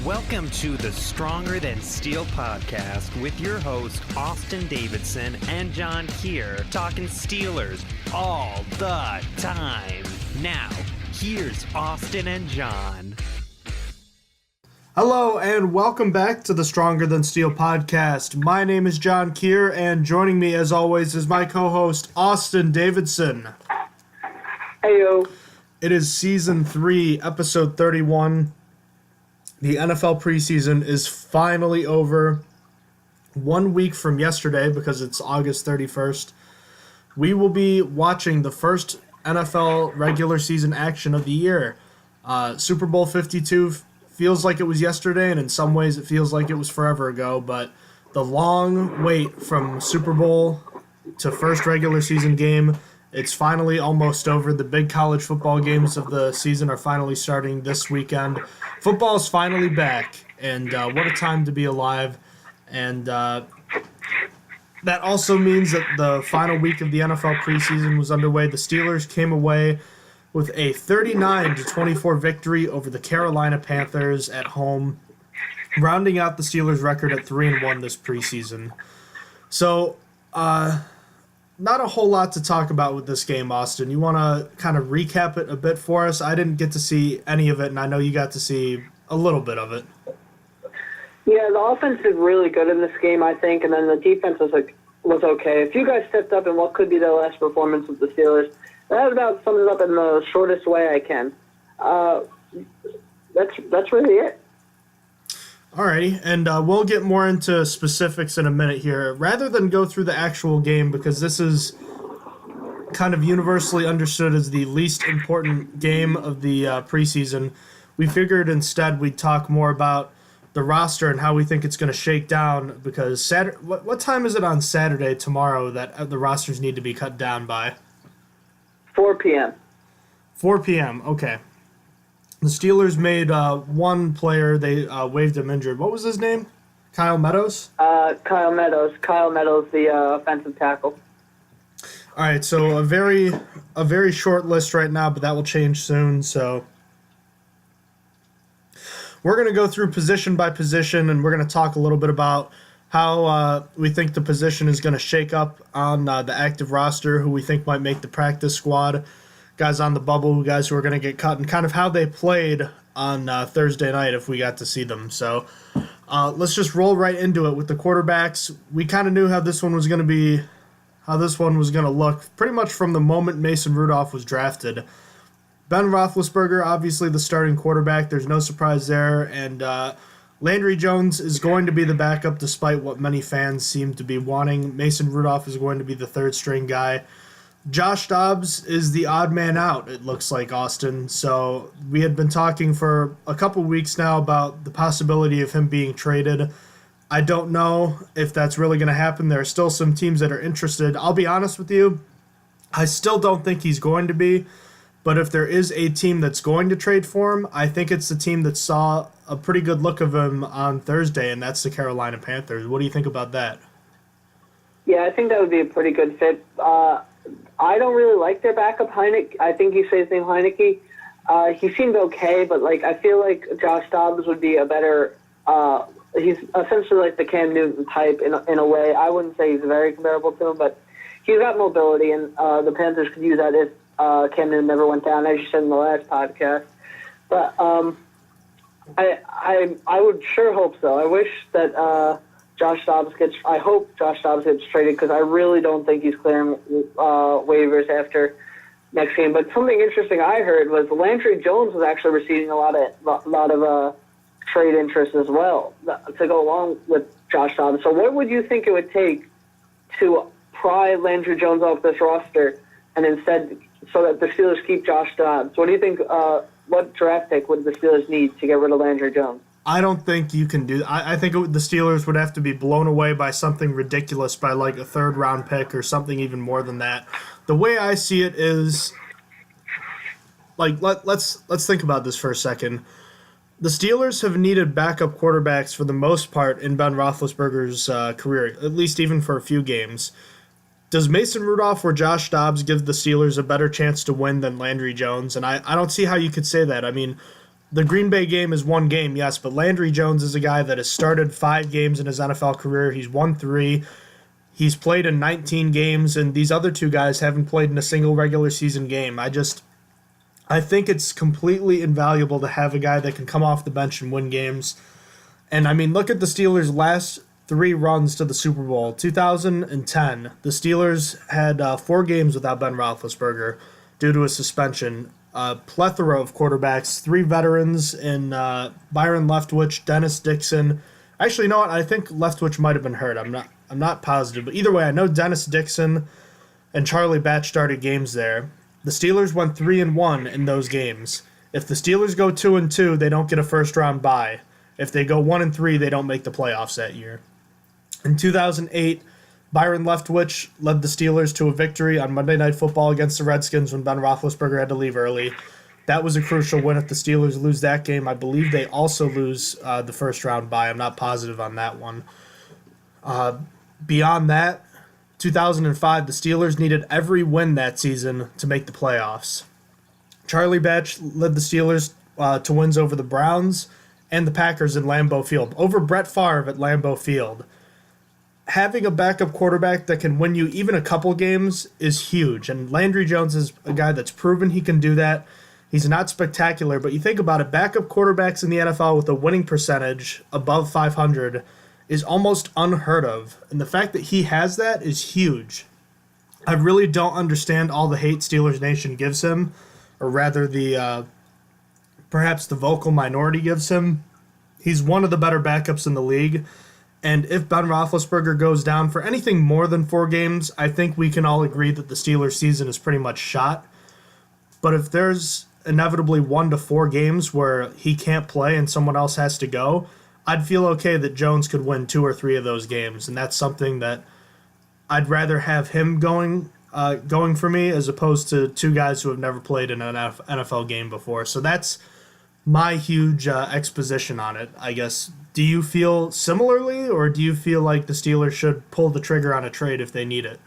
Welcome to the Stronger Than Steel podcast with your host, Austin Davidson and John Keir, talking Steelers all the time. Now, here's Austin and John. Hello, and welcome back to the Stronger Than Steel podcast. My name is John Keir, and joining me, as always, is my co-host, Austin Davidson. Heyo. It is Season 3, Episode 31. The NFL Preseason is finally over. 1 week from yesterday, because it's August 31st, we will be watching the first NFL regular season action of the year. Super Bowl 52 feels like it was yesterday, and in some ways it feels like it was forever ago, but the long wait from Super Bowl to first regular season game, it's finally almost over. The big college football games of the season are finally starting this weekend. Football is finally back, and what a time to be alive. And that also means that the final week of the NFL preseason was underway. The Steelers came away with a 39-24 victory over the Carolina Panthers at home, rounding out the Steelers' record at 3-1 this preseason. So, not a whole lot to talk about with this game, Austin. You want to kind of recap it a bit for us? I didn't get to see any of it, and I know you got to see a little bit of it. Yeah, the offense did really good in this game, I think, and then the defense was okay. If you guys stepped up in what could be their last performance with the Steelers, that about sums it up in the shortest way I can. That's really it. Alrighty, and we'll get more into specifics in a minute here. Rather than go through the actual game, because this is kind of universally understood as the least important game of the preseason, we figured instead we'd talk more about the roster and how we think it's going to shake down, because what time is it on Saturday tomorrow that the rosters need to be cut down by? 4 p.m. 4 p.m., okay. The Steelers made one player, they waived him injured. What was his name? Kyle Meadows? Kyle Meadows, the offensive tackle. All right, so a very short list right now, but that will change soon. So we're going to go through position by position, and we're going to talk a little bit about how we think the position is going to shake up on the active roster, who we think might make the practice squad, guys on the bubble, guys who are going to get cut, and kind of how they played on Thursday night if we got to see them. So let's just roll right into it with the quarterbacks. We kind of knew how this one was going to look pretty much from the moment Mason Rudolph was drafted. Ben Roethlisberger, obviously the starting quarterback. There's no surprise there. And Landry Jones is going to be the backup despite what many fans seem to be wanting. Mason Rudolph is going to be the third-string guy. Josh Dobbs is the odd man out, it looks like, Austin. So we had been talking for a couple weeks now about the possibility of him being traded. I don't know if that's really going to happen. There are still some teams that are interested. I'll be honest with you, I still don't think he's going to be. But if there is a team that's going to trade for him, I think it's the team that saw a pretty good look of him on Thursday, and that's the Carolina Panthers. What do you think about that? Yeah, I think that would be a pretty good fit. I don't really like their backup, Heineke. I think you say his name, Heineke. He seemed okay, but I feel like Josh Dobbs would be a better. He's essentially like the Cam Newton type in a way. I wouldn't say he's very comparable to him, but he's got mobility, and the Panthers could use that if Cam Newton never went down, as you said in the last podcast. But I would sure hope so. I wish that I hope Josh Dobbs gets traded, because I really don't think he's clearing waivers after next game. But something interesting I heard was Landry Jones was actually receiving a lot of trade interest as well to go along with Josh Dobbs. So what would you think it would take to pry Landry Jones off this roster and instead so that the Steelers keep Josh Dobbs? What do you think? What draft pick would the Steelers need to get rid of Landry Jones? I don't think you can do that. I think the Steelers would have to be blown away by something ridiculous, by like a third-round pick or something even more than that. The way I see it is, let's think about this for a second. The Steelers have needed backup quarterbacks for the most part in Ben Roethlisberger's career, at least even for a few games. Does Mason Rudolph or Josh Dobbs give the Steelers a better chance to win than Landry Jones? And I don't see how you could say that. I mean, the Green Bay game is one game, yes, but Landry Jones is a guy that has started 5 games in his NFL career. He's won 3. He's played in 19 games, and these other 2 guys haven't played in a single regular season game. I think it's completely invaluable to have a guy that can come off the bench and win games. And, I mean, look at the Steelers' last 3 runs to the Super Bowl. 2010, the Steelers had 4 games without Ben Roethlisberger due to a suspension. A plethora of quarterbacks, 3 veterans in Byron Leftwich, Dennis Dixon. Actually, you know what? I think Leftwich might have been hurt. I'm not positive, but either way, I know Dennis Dixon and Charlie Batch started games there. The Steelers went 3-1 in those games. If the Steelers go 2-2, they don't get a first-round bye. If they go 1-3, they don't make the playoffs that year. In 2008, Byron Leftwich led the Steelers to a victory on Monday Night Football against the Redskins when Ben Roethlisberger had to leave early. That was a crucial win. If the Steelers lose that game, I believe they also lose the first-round bye. I'm not positive on that one. Beyond that, 2005, the Steelers needed every win that season to make the playoffs. Charlie Batch led the Steelers to wins over the Browns and the Packers in Lambeau Field, over Brett Favre at Lambeau Field. Having a backup quarterback that can win you even a couple games is huge, and Landry Jones is a guy that's proven he can do that. He's not spectacular, but you think about it, backup quarterbacks in the NFL with a winning percentage above 500 is almost unheard of, and the fact that he has that is huge. I really don't understand all the hate Steelers Nation gives him, or rather the perhaps the vocal minority gives him. He's one of the better backups in the league, and if Ben Roethlisberger goes down for anything more than 4 games, I think we can all agree that the Steelers season is pretty much shot. But if there's inevitably 1 to 4 games where he can't play and someone else has to go, I'd feel okay that Jones could win 2 or 3 of those games, and that's something that I'd rather have him going for me as opposed to 2 guys who have never played in an NFL game before. So that's my huge exposition on it, I guess. Do you feel similarly, or do you feel like the Steelers should pull the trigger on a trade if they need it?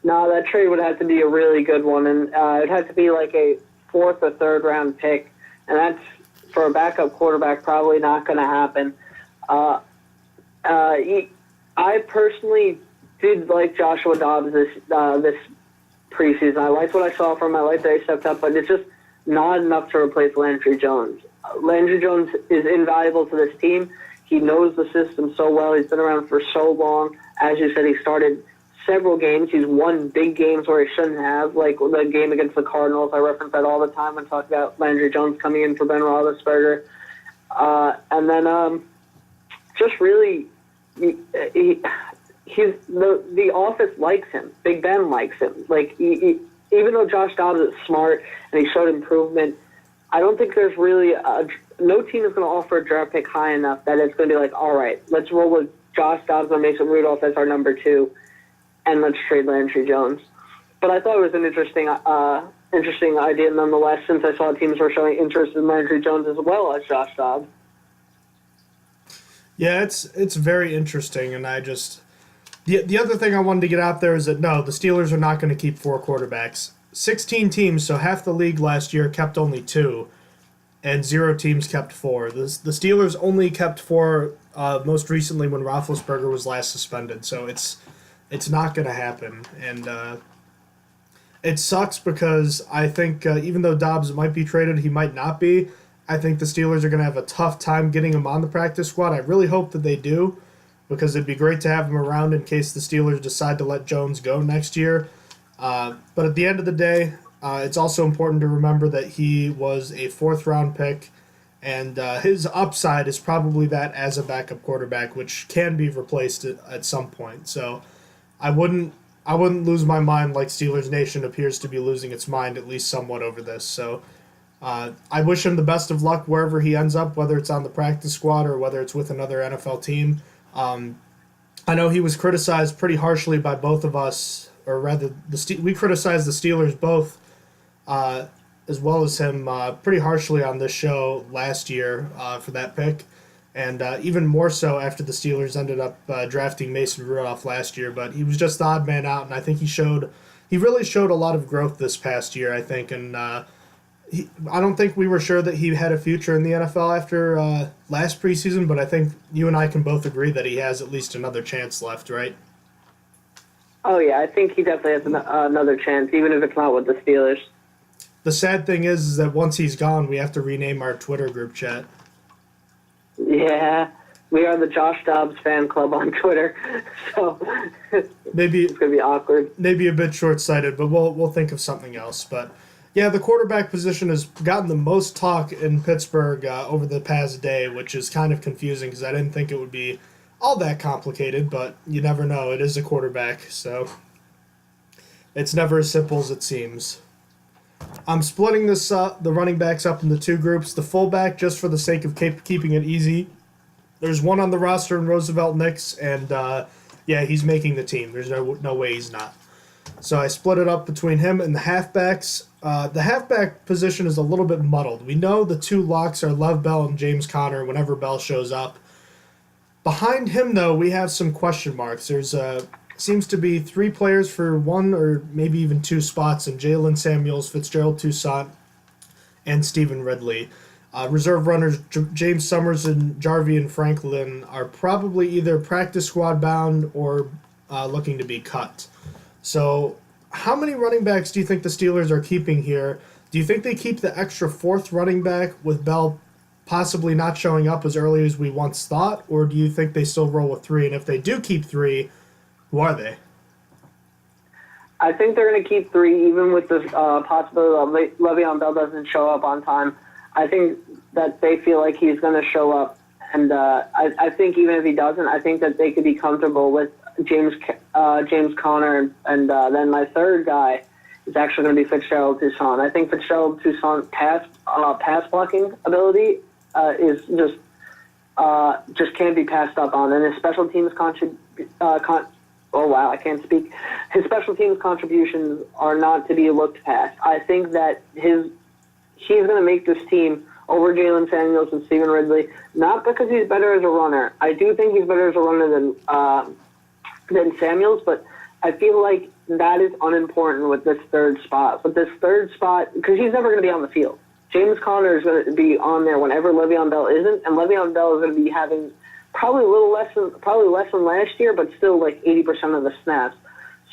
No, that trade would have to be a really good one, and it'd have to be like a 4th or 3rd round pick, and that's, for a backup quarterback, probably not going to happen. I personally did like Joshua Dobbs this preseason. I liked what I saw from him. I liked that he stepped up, but it's just not enough to replace Landry Jones. Landry Jones is invaluable to this team. He knows the system so well. He's been around for so long. As you said, he started several games. He's won big games where he shouldn't have, like the game against the Cardinals. I reference that all the time when talking about Landry Jones coming in for Ben Roethlisberger. And then just really, the office likes him. Big Ben likes him. Like, even though Josh Dobbs is smart and he showed improvement, I don't think there's really no team is going to offer a draft pick high enough that it's going to be like, all right, let's roll with Josh Dobbs and Mason Rudolph as our number 2. And let's trade Landry Jones. But I thought it was an interesting idea nonetheless, since I saw teams were showing interest in Landry Jones as well as Josh Dobbs. Yeah, it's very interesting, and I just the other thing I wanted to get out there is that no, the Steelers are not going to keep 4 quarterbacks. 16 teams, so half the league last year kept only 2, and 0 teams kept 4. The Steelers only kept 4 most recently when Roethlisberger was last suspended, so it's not going to happen, and it sucks because I think even though Dobbs might be traded, he might not be. I think the Steelers are going to have a tough time getting him on the practice squad. I really hope that they do, because it'd be great to have him around in case the Steelers decide to let Jones go next year. But at the end of the day, it's also important to remember that he was a 4th-round pick, and his upside is probably that as a backup quarterback, which can be replaced at some point. So I wouldn't lose my mind like Steelers Nation appears to be losing its mind at least somewhat over this. So I wish him the best of luck wherever he ends up, whether it's on the practice squad or whether it's with another NFL team. I know he was criticized pretty harshly by both of us, or rather, we criticized the Steelers both, as well as him, pretty harshly on this show last year for that pick. And even more so after the Steelers ended up drafting Mason Rudolph last year. But he was just the odd man out, and I think he really showed a lot of growth this past year, I think. And I don't think we were sure that he had a future in the NFL after last preseason, but I think you and I can both agree that he has at least another chance left, right? Oh, yeah, I think he definitely has another chance, even if it's not with the Steelers. The sad thing is that once he's gone, we have to rename our Twitter group chat. Yeah, we are the Josh Dobbs fan club on Twitter, so maybe it's going to be awkward. Maybe a bit short-sighted, but we'll think of something else. But yeah, the quarterback position has gotten the most talk in Pittsburgh over the past day, which is kind of confusing because I didn't think it would be all that complicated, but you never know. It is a quarterback, so it's never as simple as it seems. I'm splitting the running backs up into two groups. The fullback, just for the sake of keeping it easy. There's one on the roster in Roosevelt Nix, and yeah, he's making the team. There's no way he's not. So I split it up between him and the halfbacks. The halfback position is a little bit muddled. We know the two locks are Lev Bell and James Conner whenever Bell shows up. Behind him, though, we have some question marks. There's seems to be three players for one or maybe even two spots in Jalen Samuels, Fitzgerald Toussaint, and Stephen Ridley. Reserve runners James Summers and Jarvian Franklin are probably either practice squad bound or looking to be cut. So how many running backs do you think the Steelers are keeping here? Do you think they keep the extra fourth running back with Bell possibly not showing up as early as we once thought, or do you think they still roll with three? And if they do keep three, who are they? I think they're going to keep three, even with the possibility that Le'Veon Bell doesn't show up on time. I think that they feel like he's going to show up, and I think even if he doesn't, I think that they could be comfortable with James Conner, and then my third guy is actually going to be Fitzgerald Toussaint. I think Fitzgerald Toussaint's pass blocking ability is just can't be passed up on, and his special teams His special teams contributions are not to be looked past. I think that he's going to make this team over Jalen Samuels and Stephen Ridley, not because he's better as a runner. I do think he's better as a runner than Samuels, but I feel like that is unimportant with this third spot. With this third spot, because he's never going to be on the field. James Conner is going to be on there whenever Le'Veon Bell isn't, and Le'Veon Bell is going to be having probably less than last year, but still like 80% of the snaps.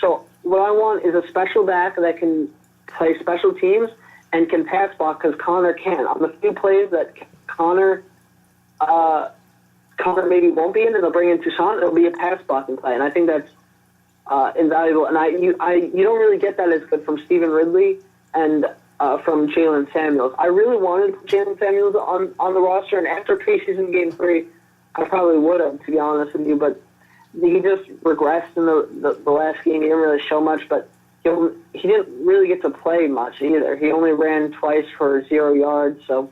So what I want is a special back that can play special teams and can pass block, because Conner can. On the few plays that Conner maybe won't be in, and they'll bring in Toussaint, it'll be a pass blocking play, and I think that's invaluable. And you don't really get that as good from Stephen Ridley and from Jalen Samuels. I really wanted Jalen Samuels on the roster, and after preseason game 3, I probably would have, to be honest with you, but he just regressed in the last game. He didn't really show much, but he didn't really get to play much either. He only ran twice for 0 yards, so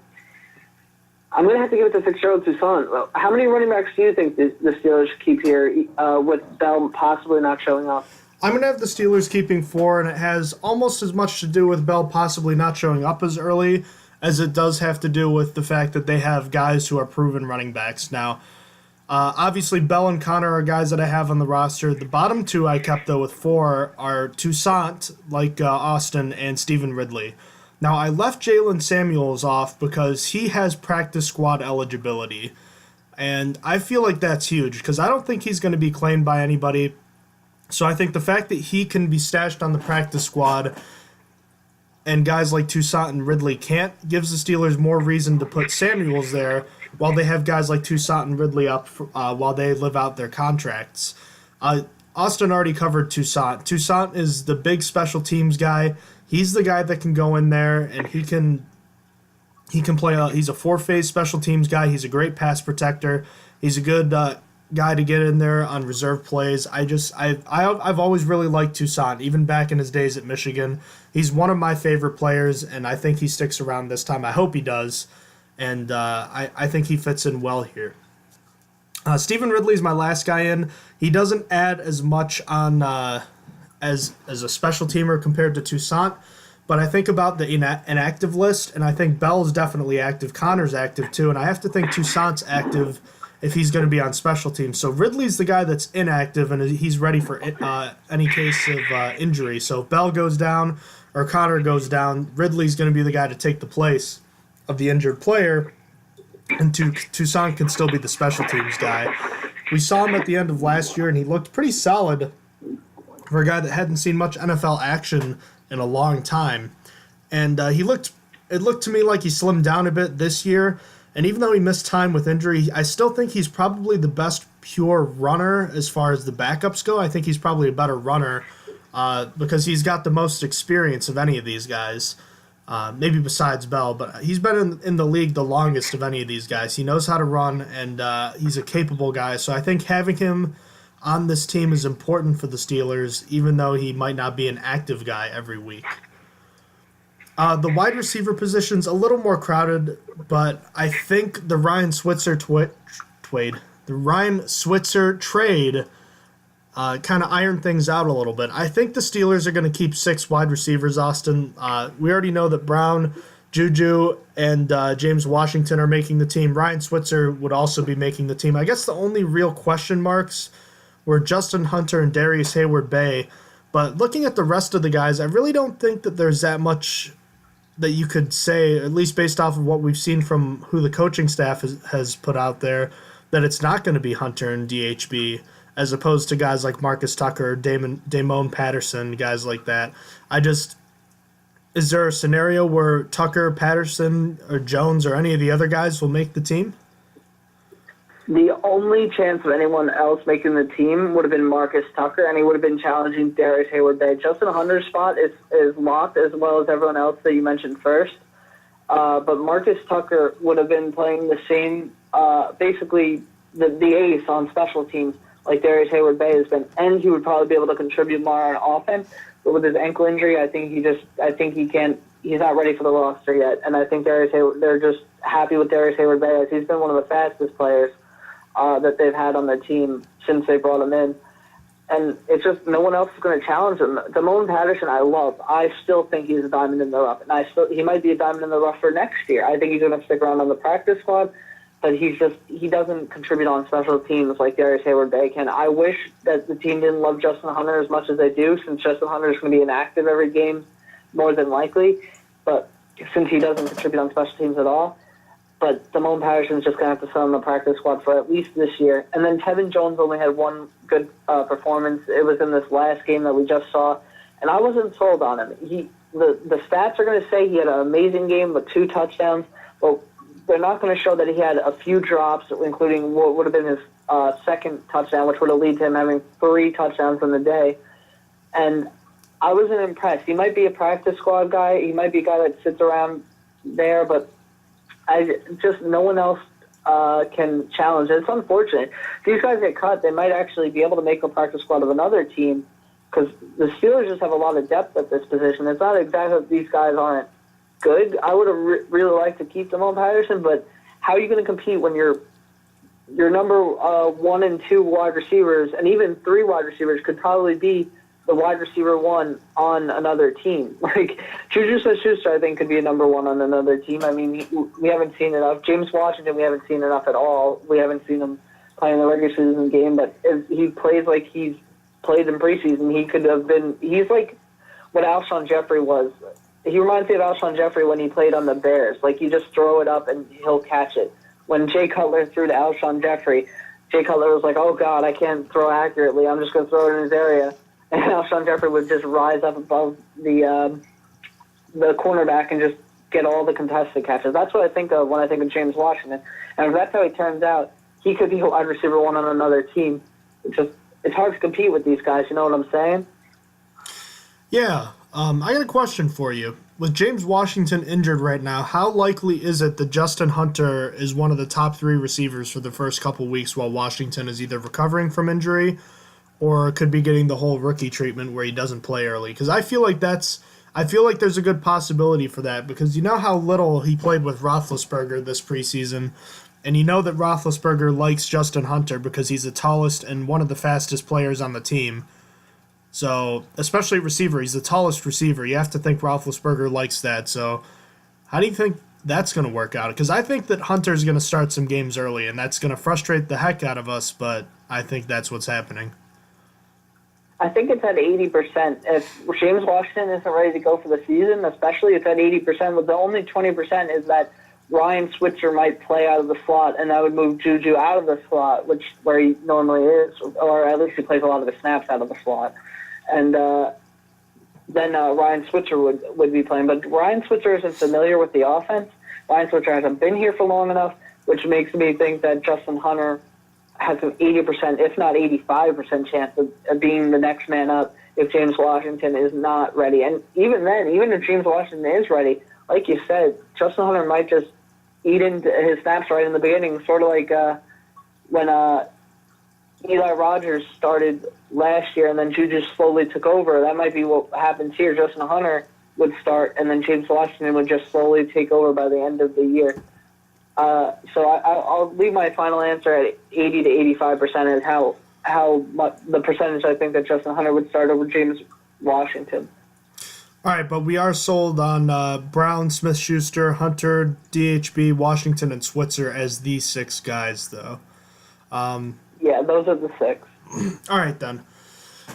I'm going to have to give it to Fitzgerald Toussaint. How many running backs do you think the Steelers keep here with Bell possibly not showing up? I'm going to have the Steelers keeping 4, and it has almost as much to do with Bell possibly not showing up as early as it does have to do with the fact that they have guys who are proven running backs. Now, obviously, Bell and Conner are guys that I have on the roster. The bottom two I kept, though, with 4 are Toussaint, like Austin, and Stephen Ridley. Now, I left Jalen Samuels off because he has practice squad eligibility, and I feel like that's huge because I don't think he's going to be claimed by anybody. So I think the fact that he can be stashed on the practice squad and guys like Toussaint and Ridley can't gives the Steelers more reason to put Samuels there while they have guys like Toussaint and Ridley up while they live out their contracts. Austin already covered Toussaint. Toussaint is the big special teams guy. He's the guy that can go in there and he can play. He's a 4-phase special teams guy. He's a great pass protector. He's a good guy to get in there on reserve plays. I've always really liked Toussaint, even back in his days at Michigan. He's one of my favorite players, and I think he sticks around this time. I hope he does, and I think he fits in well here. Stephen Ridley's my last guy in. He doesn't add as much on as a special teamer compared to Toussaint, but I think about the inactive list, and I think Bell's definitely active. Connor's active too, and I have to think Toussaint's active if he's going to be on special teams. So Ridley's the guy that's inactive, and he's ready for any case of injury. So if Bell goes down or Connor goes down, Ridley's going to be the guy to take the place of the injured player, and Toussaint can still be the special teams guy. We saw him at the end of last year, and he looked pretty solid for a guy that hadn't seen much NFL action in a long time. And it looked to me like he slimmed down a bit this year. And even though he missed time with injury, I still think he's probably the best pure runner as far as the backups go. I think he's probably a better runner because he's got the most experience of any of these guys. Maybe besides Bell, but he's been in the league the longest of any of these guys. He knows how to run, and he's a capable guy. So I think having him on this team is important for the Steelers, even though he might not be an active guy every week. The wide receiver position's a little more crowded, but I think the Ryan Switzer trade kind of ironed things out a little bit. I think the Steelers are going to keep 6 wide receivers, Austin. We already know that Brown, Juju, and James Washington are making the team. Ryan Switzer would also be making the team. I guess the only real question marks were Justin Hunter and Darius Hayward-Bay. But looking at the rest of the guys, I really don't think that there's that much that you could say, at least based off of what we've seen from who the coaching staff has put out there, that it's not going to be Hunter and DHB, as opposed to guys like Marcus Tucker, Damone Patterson, guys like that. Is there a scenario where Tucker, Patterson, or Jones, or any of the other guys will make the team? The only chance of anyone else making the team would have been Marcus Tucker, and he would have been challenging Darius Hayward-Bay. Justin Hunter's spot is locked, as well as everyone else that you mentioned first. But Marcus Tucker would have been playing the same, basically the ace on special teams like Darius Hayward-Bay has been, and he would probably be able to contribute more on offense. But with his ankle injury, I think he's not ready for the roster yet. And I think they're just happy with Darius Hayward-Bay, as he's been one of the fastest players that they've had on the team since they brought him in. And it's just no one else is going to challenge him. Damone Patterson, I love. I still think he's a diamond in the rough. And he might be a diamond in the rough for next year. I think he's going to stick around on the practice squad, but he doesn't contribute on special teams like Darius Hayward-Bay can. I wish that the team didn't love Justin Hunter as much as they do, since Justin Hunter is going to be inactive every game, more than likely. But since he doesn't contribute on special teams at all, but Damone Patterson's just going to have to sit on the practice squad for at least this year. And then Tevin Jones only had one good performance. It was in this last game that we just saw, and I wasn't sold on him. The stats are going to say he had an amazing game with 2 touchdowns, but they're not going to show that he had a few drops, including what would have been his second touchdown, which would have led to him having 3 touchdowns in the day. And I wasn't impressed. He might be a practice squad guy. He might be a guy that sits around there, but no one else can challenge it. It's unfortunate. If these guys get cut, they might actually be able to make a practice squad of another team, because the Steelers just have a lot of depth at this position. It's not exactly that these guys aren't good. I would have really liked to keep Damone Patterson, but how are you going to compete when your number 1 and 2 wide receivers, and even 3 wide receivers, could probably be the wide receiver 1 on another team? Like, Juju Smith-Schuster, I think, could be a number 1 on another team. I mean, we haven't seen enough. James Washington, we haven't seen enough at all. We haven't seen him play in the regular season game, but if he plays like he's played in preseason, he could have been. He's like what Alshon Jeffrey was. He reminds me of Alshon Jeffrey when he played on the Bears. Like, you just throw it up and he'll catch it. When Jay Cutler threw to Alshon Jeffrey, Jay Cutler was like, oh, God, I can't throw accurately. I'm just going to throw it in his area. And Alshon Jeffrey would just rise up above the cornerback and just get all the contested catches. That's what I think of when I think of James Washington. And if that's how he turns out, he could be a wide receiver 1 on another team. It's hard to compete with these guys. You know what I'm saying? Yeah. I got a question for you. With James Washington injured right now, how likely is it that Justin Hunter is one of the top 3 receivers for the first couple weeks while Washington is either recovering from injury or could be getting the whole rookie treatment where he doesn't play early? Because I feel like there's a good possibility for that, because you know how little he played with Roethlisberger this preseason, and you know that Roethlisberger likes Justin Hunter because he's the tallest and one of the fastest players on the team. So, especially receiver, he's the tallest receiver. You have to think Roethlisberger likes that. So, how do you think that's going to work out? Because I think that Hunter's going to start some games early, and that's going to frustrate the heck out of us, but I think that's what's happening. I think it's at 80%. If James Washington isn't ready to go for the season, especially it's at 80%, but the only 20% is that Ryan Switzer might play out of the slot, and that would move Juju out of the slot, where he normally is, or at least he plays a lot of the snaps out of the slot. And then Ryan Switzer would be playing. But Ryan Switzer isn't familiar with the offense. Ryan Switzer hasn't been here for long enough, which makes me think that Justin Hunter has an 80%, if not 85% chance of being the next man up if James Washington is not ready. And even then, even if James Washington is ready, like you said, Justin Hunter might just eat into his snaps right in the beginning, sort of like when Eli Rogers started last year and then Juju slowly took over. That might be what happens here. Justin Hunter would start, and then James Washington would just slowly take over by the end of the year. So I'll leave my final answer at 80 to 85% as how much the percentage I think that Justin Hunter would start over James Washington. All right, but we are sold on Brown, Smith-Schuster, Hunter, DHB, Washington, and Switzer as the 6 guys, though. Yeah, those are the 6. All right, then.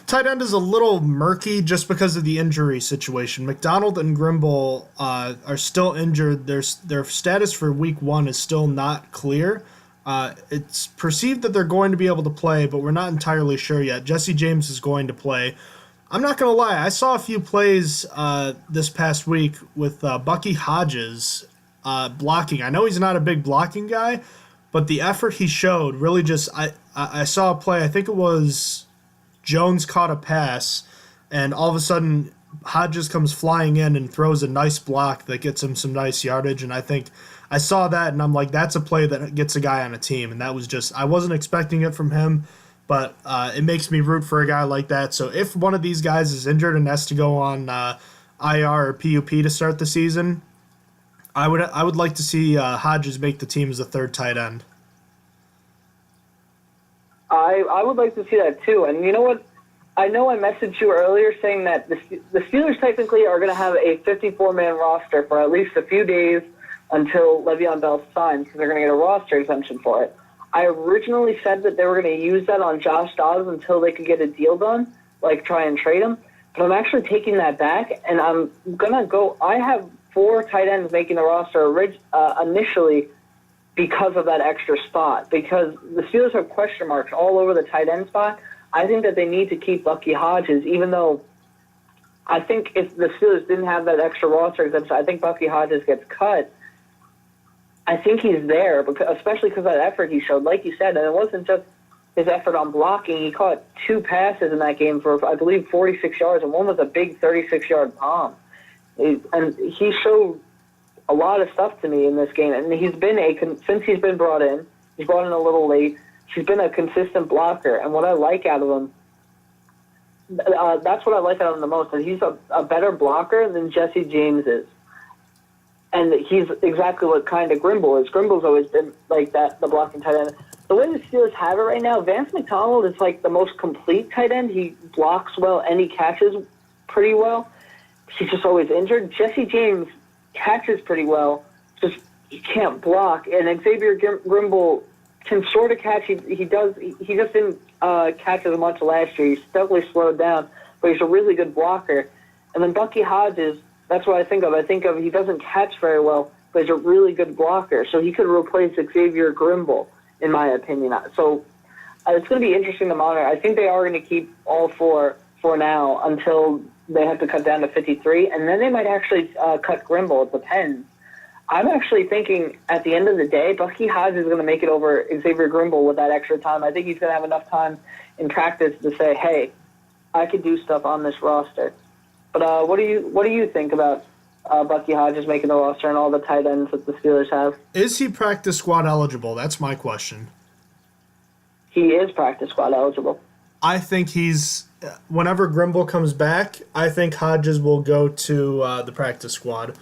Tight end is a little murky just because of the injury situation. McDonald and Grimble are still injured. Their status for week 1 is still not clear. It's perceived that they're going to be able to play, but we're not entirely sure yet. Jesse James is going to play. I'm not going to lie. I saw a few plays this past week with Bucky Hodges blocking. I know he's not a big blocking guy, but the effort he showed really just I saw a play. I think it was Jones caught a pass, and all of a sudden Hodges comes flying in and throws a nice block that gets him some nice yardage. And I think I saw that, and I'm like, that's a play that gets a guy on a team. And that was just, I wasn't expecting it from him, but it makes me root for a guy like that. So if one of these guys is injured and has to go on IR or PUP to start the season, I would like to see Hodges make the team as a 3rd tight end. I would like to see that too. And you know what? I know I messaged you earlier saying that the Steelers technically are going to have a 54-man roster for at least a few days until Le'Veon Bell signs, because they're going to get a roster exemption for it. I originally said that they were going to use that on Josh Dobbs until they could get a deal done, like try and trade him. But I'm actually taking that back, and I'm going to go – I have 4 tight ends making the roster initially because of that extra spot, because the Steelers have question marks all over the tight end spot. I think that they need to keep Bucky Hodges, even though I think if the Steelers didn't have that extra roster exemption, I think Bucky Hodges gets cut. I think he's there, especially because of that effort he showed, like you said, and it wasn't just his effort on blocking. He caught 2 passes in that game for, I believe, 46 yards, and one was a big 36-yard bomb. And he showed a lot of stuff to me in this game, and he's been since he's been brought in a little late. He's been a consistent blocker, and what I like out of him, that's what I like out of him the most. That he's a better blocker than Jesse James is, and he's exactly what kind of Grimble is. Grimble's always been like that, the blocking tight end. The way the Steelers have it right now, Vance McDonald is like the most complete tight end. He blocks well and he catches pretty well. He's just always injured. Jesse James catches pretty well, just he can't block. And Xavier Grimble can sort of catch. He just didn't catch as much last year. He's definitely slowed down, but he's a really good blocker. And then Bucky Hodges, that's what I think of. He doesn't catch very well, but he's a really good blocker. So he could replace Xavier Grimble, in my opinion. So it's going to be interesting to monitor. I think they are going to keep all 4 for now until they have to cut down to 53, and then they might actually cut Grimble. It depends. I'm actually thinking at the end of the day, Bucky Hodges is going to make it over Xavier Grimble with that extra time. I think he's going to have enough time in practice to say, hey, I could do stuff on this roster. But what do you think about Bucky Hodges making the roster and all the tight ends that the Steelers have? Is he practice squad eligible? That's my question. He is practice squad eligible. I think whenever Grimble comes back, I think Hodges will go to the practice squad.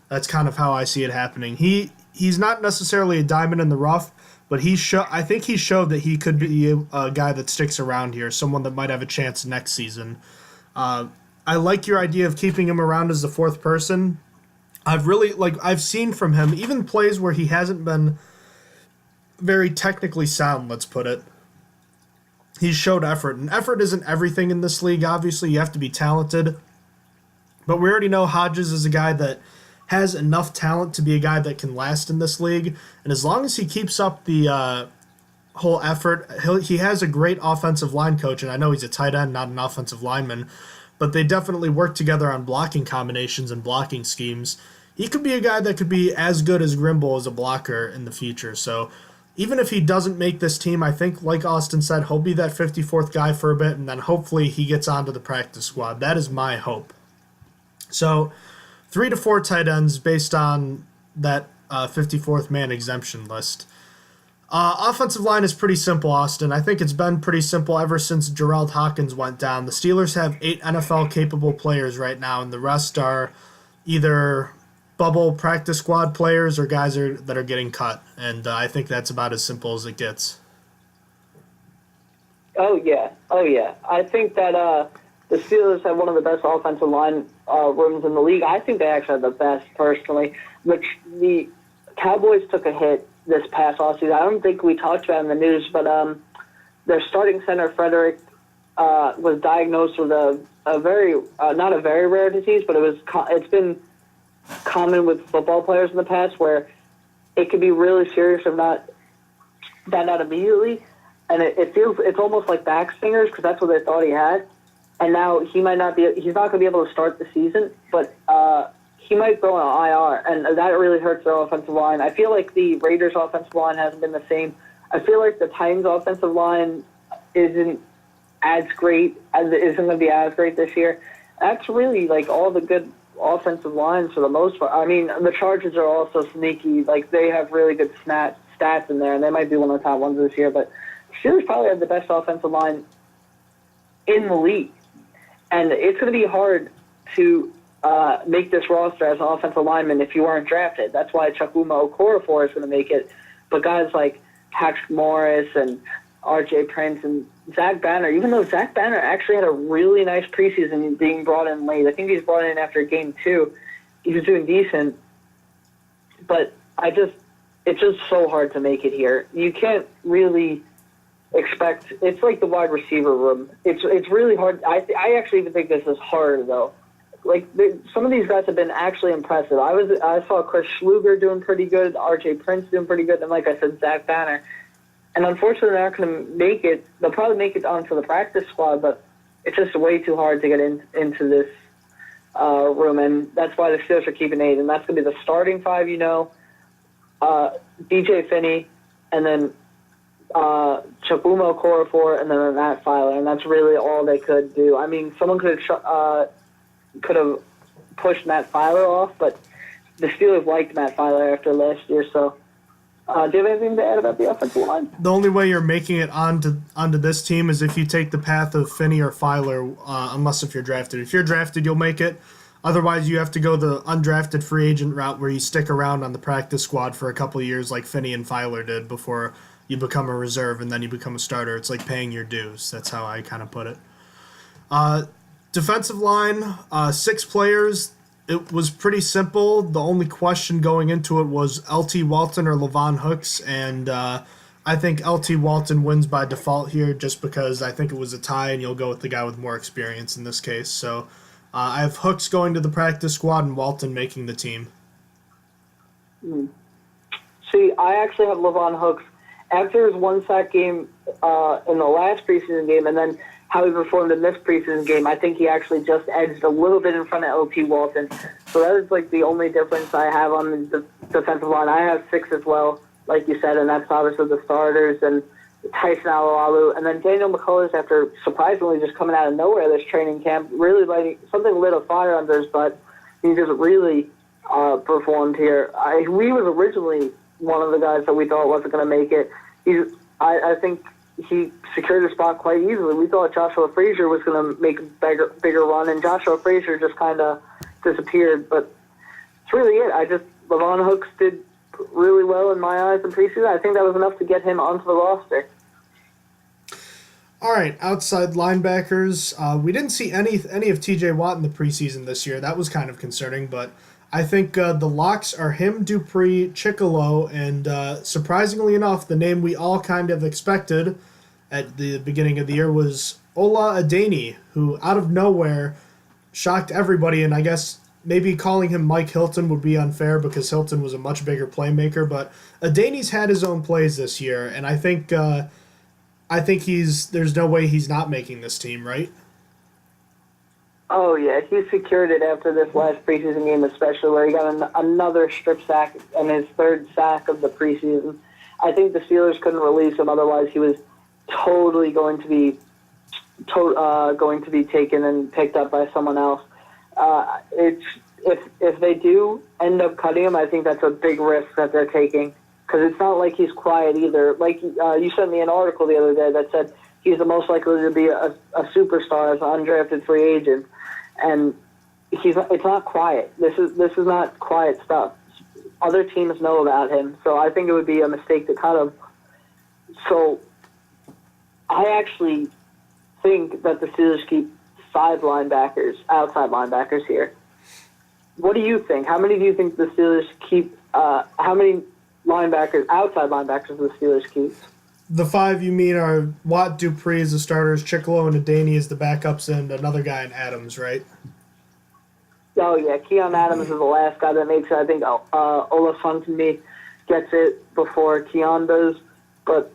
That's kind of how I see it happening. He's not necessarily a diamond in the rough, but I think he showed that he could be a guy that sticks around here, someone that might have a chance next season. I like your idea of keeping him around as the 4th person. I've seen from him, even plays where he hasn't been very technically sound, let's put it. he's showed effort. And effort isn't everything in this league, obviously. You have to be talented. But we already know Hodges is a guy that has enough talent to be a guy that can last in this league. And as long as he keeps up the whole effort, he has a great offensive line coach. And I know he's a tight end, not an offensive lineman. But they definitely work together on blocking combinations and blocking schemes. He could be a guy that could be as good as Grimble as a blocker in the future. So even if he doesn't make this team, I think, like Austin said, he'll be that 54th guy for a bit, and then hopefully he gets onto the practice squad. That is my hope. So 3 to 4 tight ends based on that 54th man exemption list. Offensive line is pretty simple, Austin. I think it's been pretty simple ever since Gerald Hawkins went down. The Steelers have 8 NFL-capable players right now, and the rest are either bubble practice squad players or guys that are getting cut. And I think that's about as simple as it gets. Oh, yeah. I think that the Steelers have one of the best offensive line rooms in the league. I think they actually have the best, personally. The Cowboys took a hit this past offseason. I don't think we talked about it in the news, but their starting center, Frederick, was diagnosed with a very, not a very rare disease, but it's been common with football players in the past where it can be really serious if not immediately. And it's almost like back stingers because that's what they thought he had. And now he's not going to be able to start the season, but he might go on IR, and that really hurts their offensive line. I feel like the Raiders' offensive line hasn't been the same. I feel like the Titans' offensive line isn't going to be as great this year. That's really like all the good offensive lines for the most part. I mean, the Chargers are also sneaky. Like, they have really good stats in there, and they might be one of the top ones this year. But Steelers probably have the best offensive line in the league. And it's going to be hard to make this roster as an offensive lineman if you weren't drafted. That's why Chukwuma Okorafor is going to make it. But guys like Patrick Morris and R.J. Prince and Zach Banner, even though Zach Banner actually had a really nice preseason being brought in late. I think he's brought in after game 2. He was doing decent. But it's just so hard to make it here. You can't really expect – it's like the wide receiver room. It's really hard. I actually even think this is harder, though. Like, some of these guys have been actually impressive. I saw Chris Schluger doing pretty good, R.J. Prince doing pretty good, and like I said, Zach Banner. And unfortunately, they're not going to make it. They'll probably make it onto the practice squad, but it's just way too hard to get into this room. And that's why the Steelers are keeping 8. And that's going to be the starting 5, DJ Finney, and then Chukwuma Okorafor, and then Matt Filer. And that's really all they could do. I mean, someone could have pushed Matt Filer off, but the Steelers liked Matt Filer after last year, so... do you have anything to add about the offensive line? The only way you're making it onto this team is if you take the path of Finney or Filer, unless if you're drafted. If you're drafted, you'll make it. Otherwise, you have to go the undrafted free agent route where you stick around on the practice squad for a couple of years like Finney and Filer did before you become a reserve and then you become a starter. It's like paying your dues. That's how I kind of put it. Defensive line, 6 players. It was pretty simple. The only question going into it was L.T. Walton or Levon Hooks, and I think L.T. Walton wins by default here just because I think it was a tie, and you'll go with the guy with more experience in this case. So I have Hooks going to the practice squad and Walton making the team. See, I actually have Levon Hooks. After his 1-sack game in the last preseason game, and then how he performed in this preseason game, I think he actually just edged a little bit in front of L.T. Walton. So that is like the only difference I have on the defensive line. I have 6 as well, like you said, and that's obviously the starters and Tyson Alualu. And then Daniel McCullers, after surprisingly just coming out of nowhere this training camp, really letting something lit a fire under his butt. He just really performed here. He was originally one of the guys that we thought wasn't going to make it. I think he secured his spot quite easily. We thought Joshua Frazier was going to make a bigger run, and Joshua Frazier just kind of disappeared. But that's really it. Levon Hooks did really well in my eyes in preseason. I think that was enough to get him onto the roster. All right, outside linebackers. We didn't see any of T.J. Watt in the preseason this year. That was kind of concerning, but I think the locks are him, Dupree, Chicolo, and surprisingly enough, the name we all kind of expected, at the beginning of the year was Ola Adeni, who out of nowhere shocked everybody, and I guess maybe calling him Mike Hilton would be unfair because Hilton was a much bigger playmaker, but Adeni's had his own plays this year, and I think there's no way he's not making this team, right? Oh, yeah, he secured it after this last preseason game, especially where he got another strip sack and his third sack of the preseason. I think the Steelers couldn't release him, otherwise he was totally going to be taken and picked up by someone else. If they do end up cutting him, I think that's a big risk that they're taking, because it's not like he's quiet either. Like you sent me an article the other day that said he's the most likely to be a superstar as an undrafted free agent, and it's not quiet. This is not quiet stuff. Other teams know about him, so I think it would be a mistake to cut him. So I actually think that the Steelers keep 5 linebackers, outside linebackers here. What do you think? How many do you think the Steelers keep? How many linebackers, outside linebackers, do the Steelers keep? The 5 you mean are Watt, Dupree as the starters, Chicolo and Adeni as the backups, and another guy in Adams, right? Oh, yeah. Keon Adams is the last guy that makes it. I think Olafun gets it before Keon does. But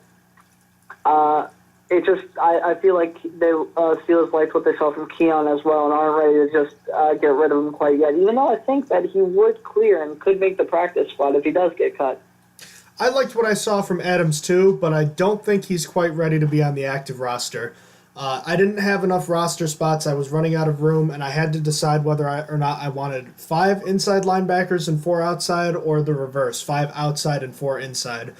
I feel like the Steelers liked what they saw from Keon as well and aren't ready to just get rid of him quite yet, even though I think that he would clear and could make the practice squad if he does get cut. I liked what I saw from Adams too, but I don't think he's quite ready to be on the active roster. I didn't have enough roster spots. I was running out of room, and I had to decide whether or not I wanted 5 inside linebackers and 4 outside, or the reverse, 5 outside and 4 inside.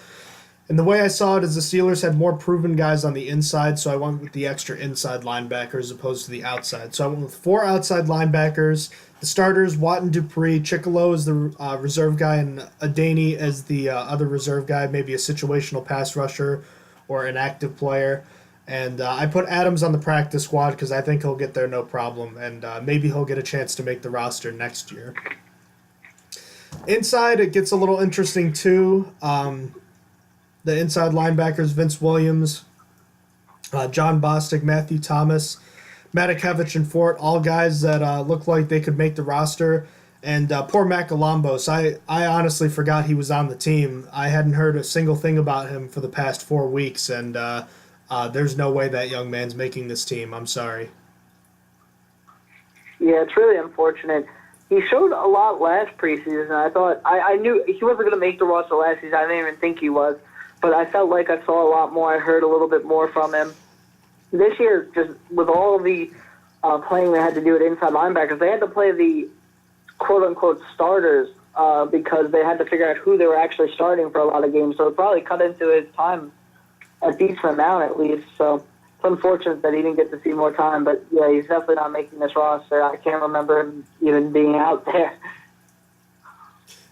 And the way I saw it is the Steelers had more proven guys on the inside, so I went with the extra inside linebackers as opposed to the outside. So I went with 4 outside linebackers. The starters, Watt and Dupree, Chicolo as the reserve guy, and Adeni as the other reserve guy, maybe a situational pass rusher or an active player. And I put Adams on the practice squad because I think he'll get there no problem, and maybe he'll get a chance to make the roster next year. Inside, it gets a little interesting too. The inside linebackers, Vince Williams, John Bostic, Matthew Thomas, Matakevich, and Fort, all guys that look like they could make the roster. And poor Matt Galambos, I honestly forgot he was on the team. I hadn't heard a single thing about him for the past 4 weeks, and there's no way that young man's making this team. I'm sorry. Yeah, it's really unfortunate. He showed a lot last preseason. I thought I knew he wasn't going to make the roster last season. I didn't even think he was. But I felt like I saw a lot more. I heard a little bit more from him. This year, just with all the playing they had to do at inside linebackers, they had to play the quote-unquote starters because they had to figure out who they were actually starting for a lot of games. So it probably cut into his time a decent amount at least. So it's unfortunate that he didn't get to see more time. But, yeah, he's definitely not making this roster. I can't remember him even being out there.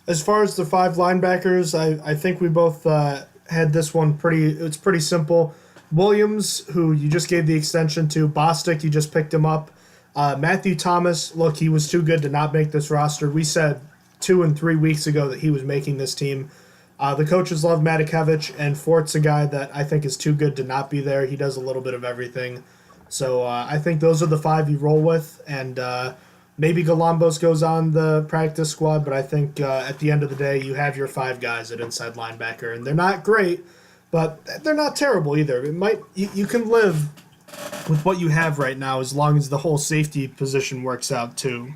As far as the 5 linebackers, I think we both had this one it's pretty simple. Williams, who you just gave the extension to, Bostic, you just picked him up. Matthew Thomas, look, he was too good to not make this roster. We said 2 and 3 weeks ago that he was making this team. The coaches love Matakevich, and Fort's a guy that I think is too good to not be there. He does a little bit of everything. So I think those are the 5 you roll with, and maybe Galambos goes on the practice squad, but I think at the end of the day, you have your 5 guys at inside linebacker, and they're not great, but they're not terrible either. You can live with what you have right now as long as the whole safety position works out too.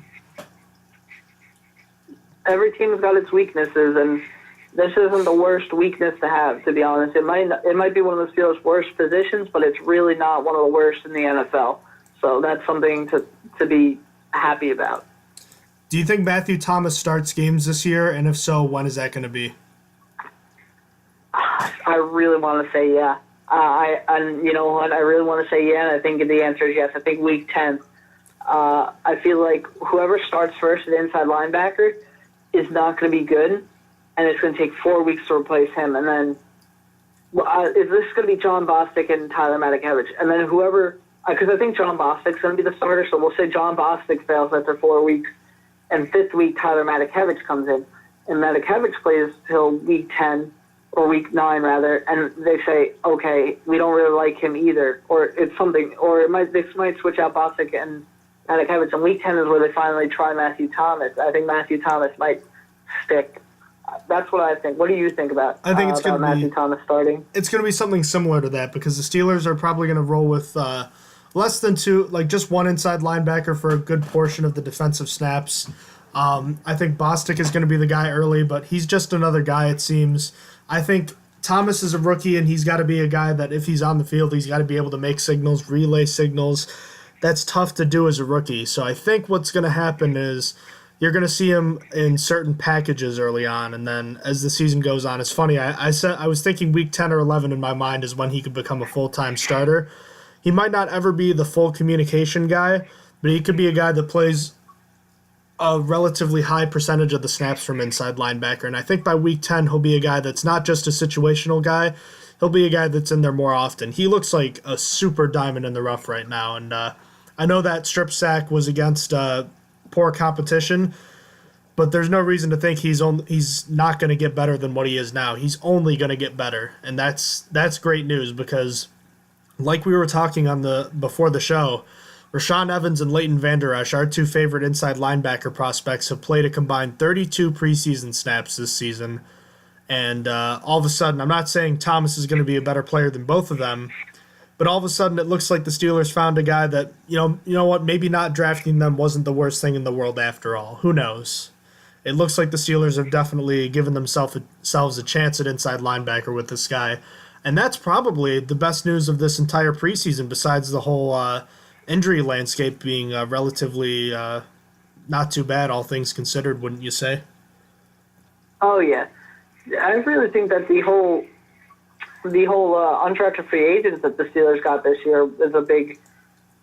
Every team's got its weaknesses, and this isn't the worst weakness to have, to be honest. It might be one of the Steelers' worst positions, but it's really not one of the worst in the NFL. So that's something to be happy about. Do you think Matthew Thomas starts games this year, and if so, when is that going to be? I really want to say yeah. And you know what? I really want to say yeah, and I think the answer is yes. I think week 10. I feel like whoever starts first at inside linebacker is not going to be good, and it's going to take 4 weeks to replace him. And then is this going to be John Bostic and Tyler Matakevich? And then whoever, because I think John Bostic's going to be the starter, so we'll say John Bostic fails after 4 weeks, and 5th week Tyler Matakevich comes in. And Matakevich plays till week 10, or week 9 rather, and they say, okay, we don't really like him either, or it's something, or they might switch out Bostic and Paddock Evans, and week 10 is where they finally try Matthew Thomas. I think Matthew Thomas might stick. That's what I think. What do you think about? I think it's going to be Matthew Thomas starting. It's going to be something similar to that because the Steelers are probably going to roll with less than 2, like just one inside linebacker for a good portion of the defensive snaps. I think Bostic is going to be the guy early, but he's just another guy. It seems. I think Thomas is a rookie, and he's got to be a guy that if he's on the field, he's got to be able to make signals, relay signals. That's tough to do as a rookie. So I think what's going to happen is you're going to see him in certain packages early on, and then as the season goes on, it's funny. I was thinking week 10 or 11 in my mind is when he could become a full-time starter. He might not ever be the full communication guy, but he could be a guy that plays a relatively high percentage of the snaps from inside linebacker, and I think by week 10 he'll be a guy that's not just a situational guy. He'll be a guy that's in there more often. He looks like a super diamond in the rough right now, and I know that strip sack was against poor competition, but there's no reason to think he's not going to get better than what he is now. He's only going to get better, and that's great news because, like we were talking before the show, Rashaan Evans and Leighton Vander Esch, our 2 favorite inside linebacker prospects, have played a combined 32 preseason snaps this season, and all of a sudden, I'm not saying Thomas is going to be a better player than both of them, but all of a sudden, it looks like the Steelers found a guy that, you know what, maybe not drafting them wasn't the worst thing in the world after all. Who knows? It looks like the Steelers have definitely given themselves a chance at inside linebacker with this guy. And that's probably the best news of this entire preseason besides the whole injury landscape being relatively not too bad, all things considered, wouldn't you say? Oh, yeah. I really think that the whole undrafted free agents that the Steelers got this year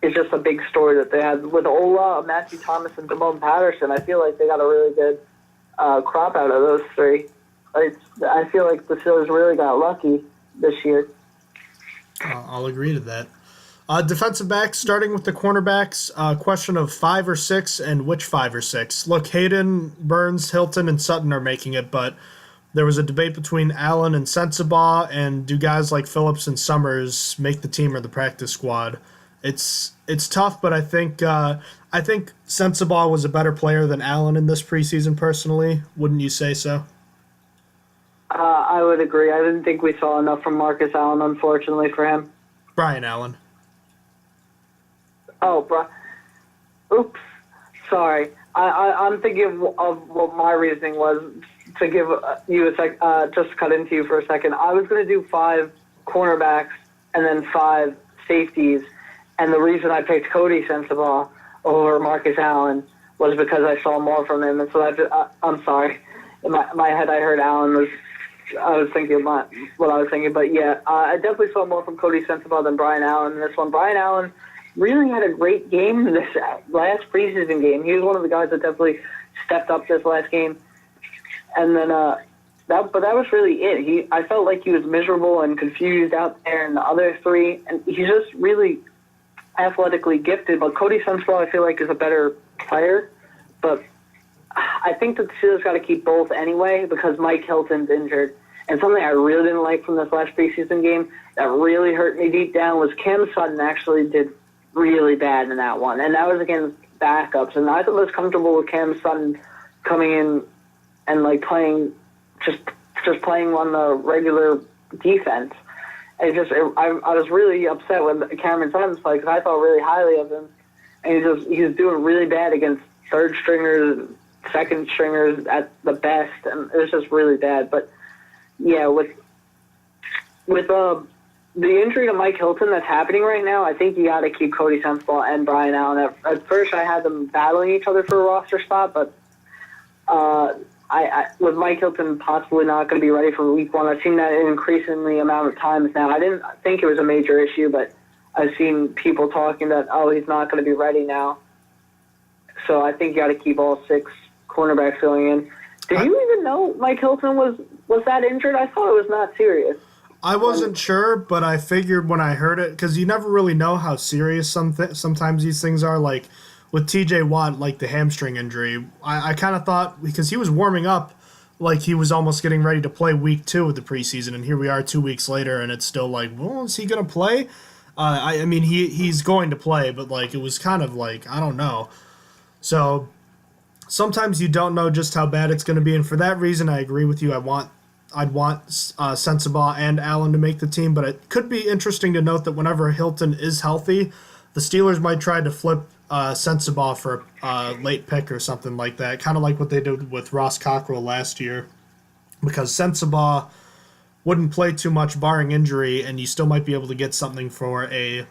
is just a big story that they had with Ola, Matthew Thomas, and Damone Patterson. I feel like they got a really good crop out of those 3. I feel like the Steelers really got lucky this year. I'll agree to that. Defensive backs, starting with the cornerbacks, question of 5 or 6, and which 5 or 6. Look, Hayden, Burns, Hilton, and Sutton are making it, but there was a debate between Allen and Sensabaugh, and do guys like Phillips and Summers make the team or the practice squad? It's tough, but I think Sensabaugh was a better player than Allen in this preseason. Personally, wouldn't you say so? I would agree. I didn't think we saw enough from Marcus Allen, unfortunately for him. Brian Allen. Oh, oops. Sorry. I'm thinking of what my reasoning was. To give you a sec, just cut into you for a second, I was going to do 5 cornerbacks and then 5 safeties, and the reason I picked Cody Sensabaugh over Marcus Allen was because I saw more from him, and so I'm sorry. In my head, I heard Allen I was thinking what I was thinking, but yeah, I definitely saw more from Cody Sensabaugh than Brian Allen in this one. Brian Allen really had a great game in this last preseason game. He was one of the guys that definitely stepped up this last game. And then that was really it. I felt like he was miserable and confused out there in the other 3, and he's just really athletically gifted. But Cody Sensabaugh, I feel like, is a better player. But I think that the Steelers got to keep both anyway because Mike Hilton's injured. And something I really didn't like from this last preseason game that really hurt me deep down was Cam Sutton actually did really bad in that one, and that was against backups. And I was comfortable with Cam Sutton coming in and like playing, just playing on the regular defense. I was really upset when Cameron Sutton's play because I thought really highly of him, and he was doing really bad against 3rd stringers, 2nd stringers at the best, and it was just really bad. But yeah, with the injury to Mike Hilton that's happening right now, I think you got to keep Cody Sensabaugh and Brian Allen. At first, I had them battling each other for a roster spot, but with Mike Hilton possibly not going to be ready for week 1, I've seen that an increasingly amount of times now. I didn't think it was a major issue, but I've seen people talking that, he's not going to be ready now. So I think you got to keep all 6 cornerbacks going in. Did you even know Mike Hilton was that injured? I thought it was not serious. I wasn't sure, but I figured when I heard it, because you never really know how serious sometimes these things are. Like with T.J. Watt, like the hamstring injury, I kind of thought, because he was warming up like he was almost getting ready to play week 2 of the preseason, and here we are 2 weeks later, and it's still like, well, is he going to play? I mean, he's going to play, but like it was kind of like, I don't know. So sometimes you don't know just how bad it's going to be, and for that reason, I agree with you. I'd want Sensabaugh and Allen to make the team, but it could be interesting to note that whenever Hilton is healthy, the Steelers might try to flip Sensabaugh for a late pick or something like that, kind of like what they did with Ross Cockrell last year, because Sensabaugh wouldn't play too much barring injury, and you still might be able to get something for a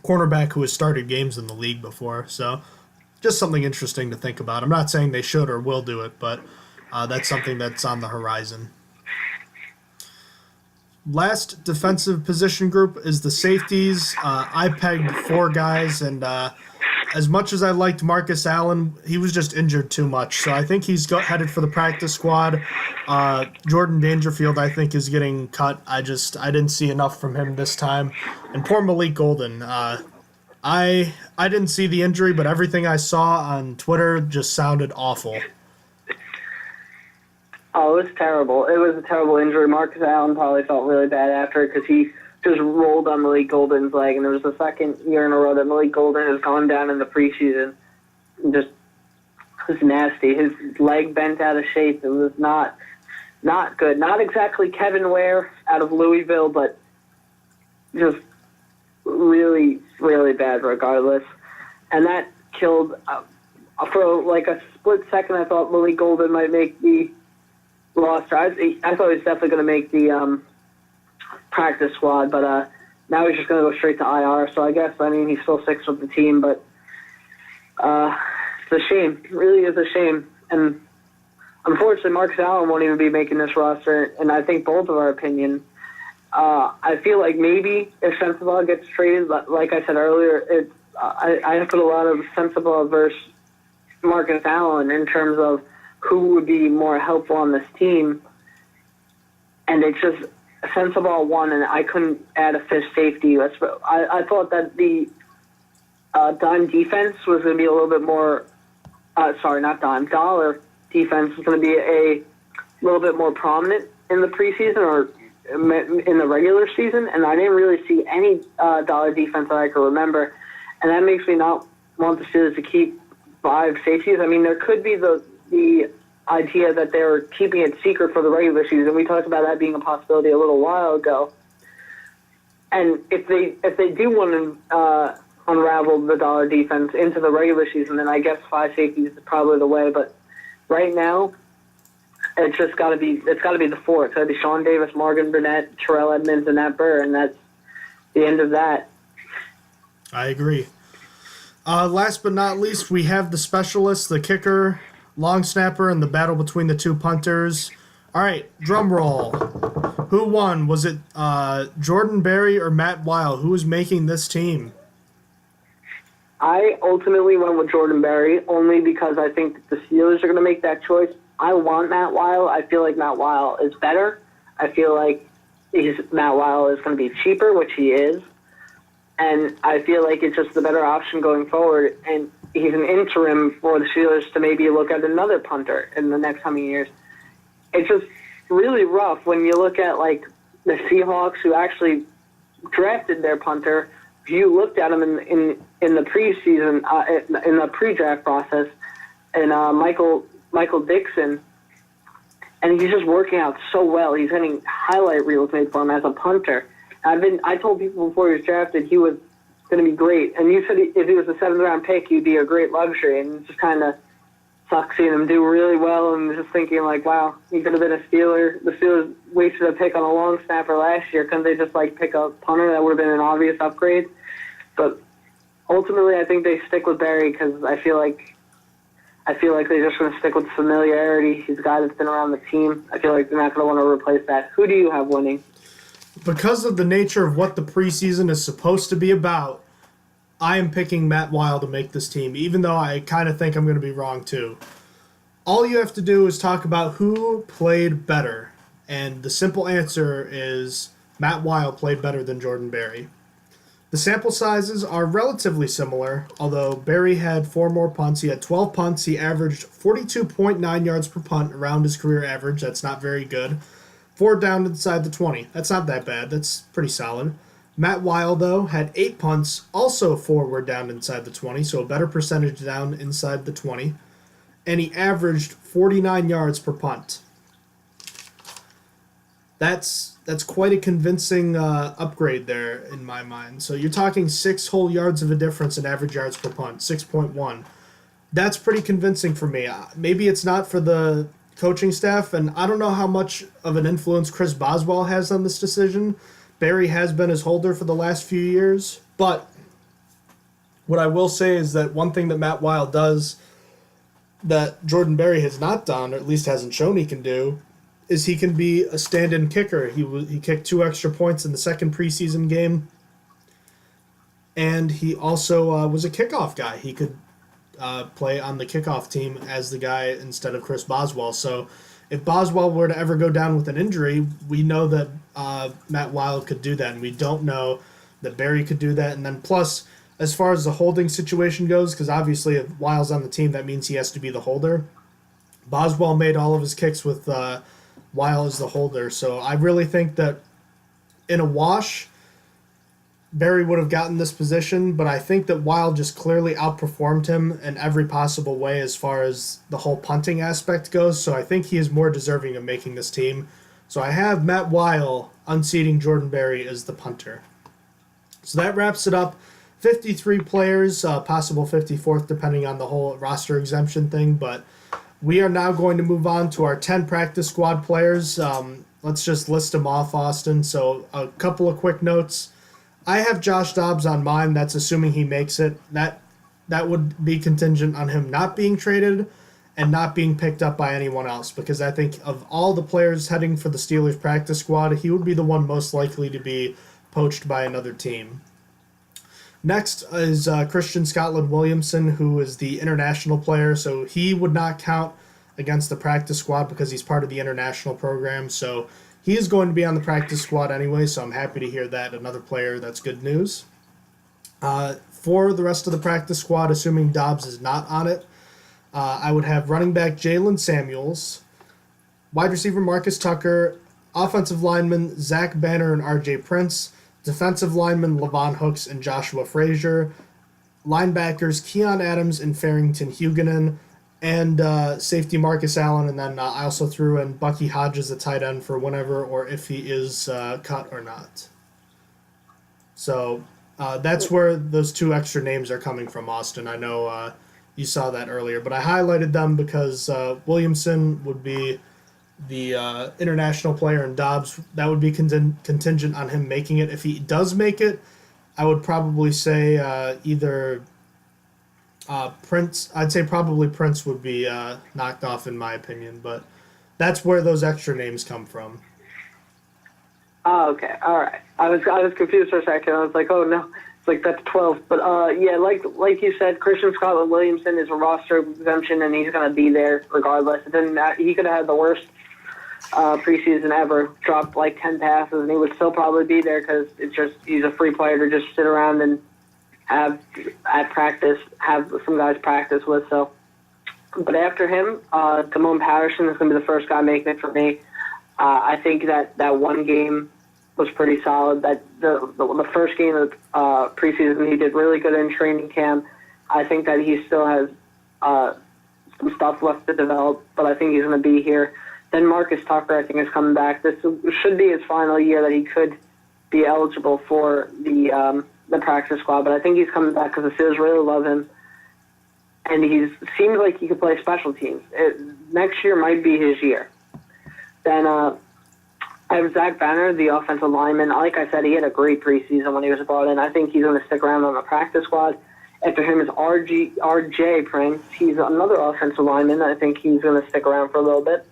cornerback who has started games in the league before. So just something interesting to think about. I'm not saying they should or will do it, but that's something that's on the horizon. Last defensive position group is the safeties. I pegged 4 guys, and as much as I liked Marcus Allen, he was just injured too much. So I think he's headed for the practice squad. Jordan Dangerfield, I think, is getting cut. I didn't see enough from him this time. And poor Malik Golden. I didn't see the injury, but everything I saw on Twitter just sounded awful. Oh, it was terrible. It was a terrible injury. Marcus Allen probably felt really bad after it because he just rolled on Malik Golden's leg, and it was the second year in a row that Malik Golden has gone down in the preseason. Just it was nasty. His leg bent out of shape. It was not good. Not exactly Kevin Ware out of Louisville, but just really, really bad regardless. And that killed, for like a split second, I thought Malik Golden might make the roster. I thought he was definitely going to make the practice squad, but now he's just going to go straight to IR. So I guess, he still sticks with the team, but it's a shame. It really is a shame. And unfortunately, Marcus Allen won't even be making this roster, and I think both of our opinion. I feel like maybe if Sensabaugh gets traded, like I said earlier, I put a lot of Sensabaugh versus Marcus Allen in terms of who would be more helpful on this team. And it's just Sensabaugh won, and I couldn't add a fifth safety. I thought that the dime defense was going to be a little bit more dollar defense was going to be a little bit more prominent in the preseason or in the regular season, and I didn't really see any dollar defense that I could remember, and that makes me not want the Steelers to keep 5 safeties. There could be the idea that they were keeping it secret for the regular season. We talked about that being a possibility a little while ago. And if they do want to unravel the dollar defense into the regular season, then I guess 5 safeties is probably the way. But right now, it's got to be the 4. It's got to be Sean Davis, Morgan Burnett, Terrell Edmonds, and Nat Burr, and that's the end of that. I agree. Last but not least, we have the specialists, the kicker, long snapper, and the battle between the 2 punters. All right, drum roll. Who won? Was it Jordan Berry or Matt Weil? Who was making this team? I ultimately went with Jordan Berry only because I think that the Steelers are going to make that choice. I want Matt Weil. I feel like Matt Weil is better. I feel like Matt Weil is going to be cheaper, which he is. And I feel like it's just the better option going forward. And he's an interim for the Steelers to maybe look at another punter in the next coming years. It's just really rough when you look at, like, the Seahawks who actually drafted their punter. You looked at him in the preseason, in the pre-draft process, and Michael Dixon, and he's just working out so well. He's getting highlight reels made for him as a punter. I told people before he was drafted he was going to be great, and you said if he was a 7th-round pick, he'd be a great luxury, and it just kind of sucks seeing him do really well and just thinking, like, wow, he could have been a Steeler. The Steelers wasted a pick on a long snapper last year. Couldn't they just, like, pick a punter? That would have been an obvious upgrade. But ultimately, I think they stick with Barry because I feel like they're just going to stick with familiarity. He's a guy that's been around the team. I feel like they're not going to want to replace that. Who do you have winning? Because of the nature of what the preseason is supposed to be about, I am picking Matt Weil to make this team, even though I kind of think I'm going to be wrong too. All you have to do is talk about who played better, and the simple answer is Matt Weil played better than Jordan Berry. The sample sizes are relatively similar, although Berry had 4 more punts. He had 12 punts. He averaged 42.9 yards per punt, around his career average. That's not very good. 4 down inside the 20. That's not that bad. That's pretty solid. Matt Weil, though, had 8 punts. Also 4 were down inside the 20, so a better percentage down inside the 20. And he averaged 49 yards per punt. That's quite a convincing upgrade there in my mind. So you're talking 6 whole yards of a difference in average yards per punt, 6.1. That's pretty convincing for me. Maybe it's not for the coaching staff, and I don't know how much of an influence Chris Boswell has on this decision. Berry has been his holder for the last few years, but what I will say is that one thing that Matt Weil does that Jordan Berry has not done, or at least hasn't shown he can do, is he can be a stand-in kicker. He kicked 2 extra points in the second preseason game, and he also was a kickoff guy. He could play on the kickoff team as the guy instead of Chris Boswell. So if Boswell were to ever go down with an injury, we know that Matt Weil could do that, and we don't know that Berry could do that. And then plus, as far as the holding situation goes, because obviously if Weil's on the team, that means he has to be the holder. Boswell made all of his kicks with Weil as the holder, so I really think that in a wash, Berry would have gotten this position, but I think that Weil just clearly outperformed him in every possible way as far as the whole punting aspect goes, so I think he is more deserving of making this team. So I have Matt Weil unseating Jordan Berry as the punter. So that wraps it up. 53 players, possible 54th depending on the whole roster exemption thing, but we are now going to move on to our 10 practice squad players. Let's just list them off, Austin. So a couple of quick notes. I have Josh Dobbs on mine. That's assuming he makes it. That would be contingent on him not being traded and not being picked up by anyone else, because I think of all the players heading for the Steelers practice squad, he would be the one most likely to be poached by another team. Next is Christian Scotland Williamson, who is the international player, so he would not count against the practice squad because he's part of the international program, so he is going to be on the practice squad anyway, so I'm happy to hear that. Another player, that's good news. For the rest of the practice squad, assuming Dobbs is not on it, I would have running back Jalen Samuels, wide receiver Marcus Tucker, offensive lineman Zach Banner and R.J. Prince, defensive linemen Levon Hooks and Joshua Frazier, linebackers Keon Adams and Farrington Huguenin, and safety Marcus Allen, and then I also threw in Bucky Hodges, the tight end, for whenever or if he is cut or not. So that's where those 2 extra names are coming from, Austin. I know you saw that earlier, but I highlighted them because Williamson would be the international player, and Dobbs, that would be contingent on him making it. If he does make it, I would probably say either Prince. I'd say probably Prince would be knocked off in my opinion, but that's where those extra names come from. Oh, okay, all right. I was confused for a second. I was like, oh no, it's like that's 12. But yeah, like you said, Christian Scotland Williamson is a roster exemption, and he's going to be there regardless. It didn't matter. He could have had the worst preseason ever, dropped like 10 passes, and he would still probably be there because it's just he's a free player to just sit around and have some guys practice with. So, but after him, Damone Patterson is going to be the first guy making it for me. I think that one game was pretty solid. That the first game of preseason, he did really good in training camp. I think that he still has some stuff left to develop, but I think he's going to be here. Then Marcus Tucker, I think, is coming back. This should be his final year that he could be eligible for the practice squad, but I think he's coming back because the Steelers really love him, and he seems like he could play special teams. Next year might be his year. Then I have Zach Banner, the offensive lineman. Like I said, he had a great preseason when he was brought in. I think he's going to stick around on the practice squad. After him is R.J. Prince. He's another offensive lineman. I think he's going to stick around for a little bit.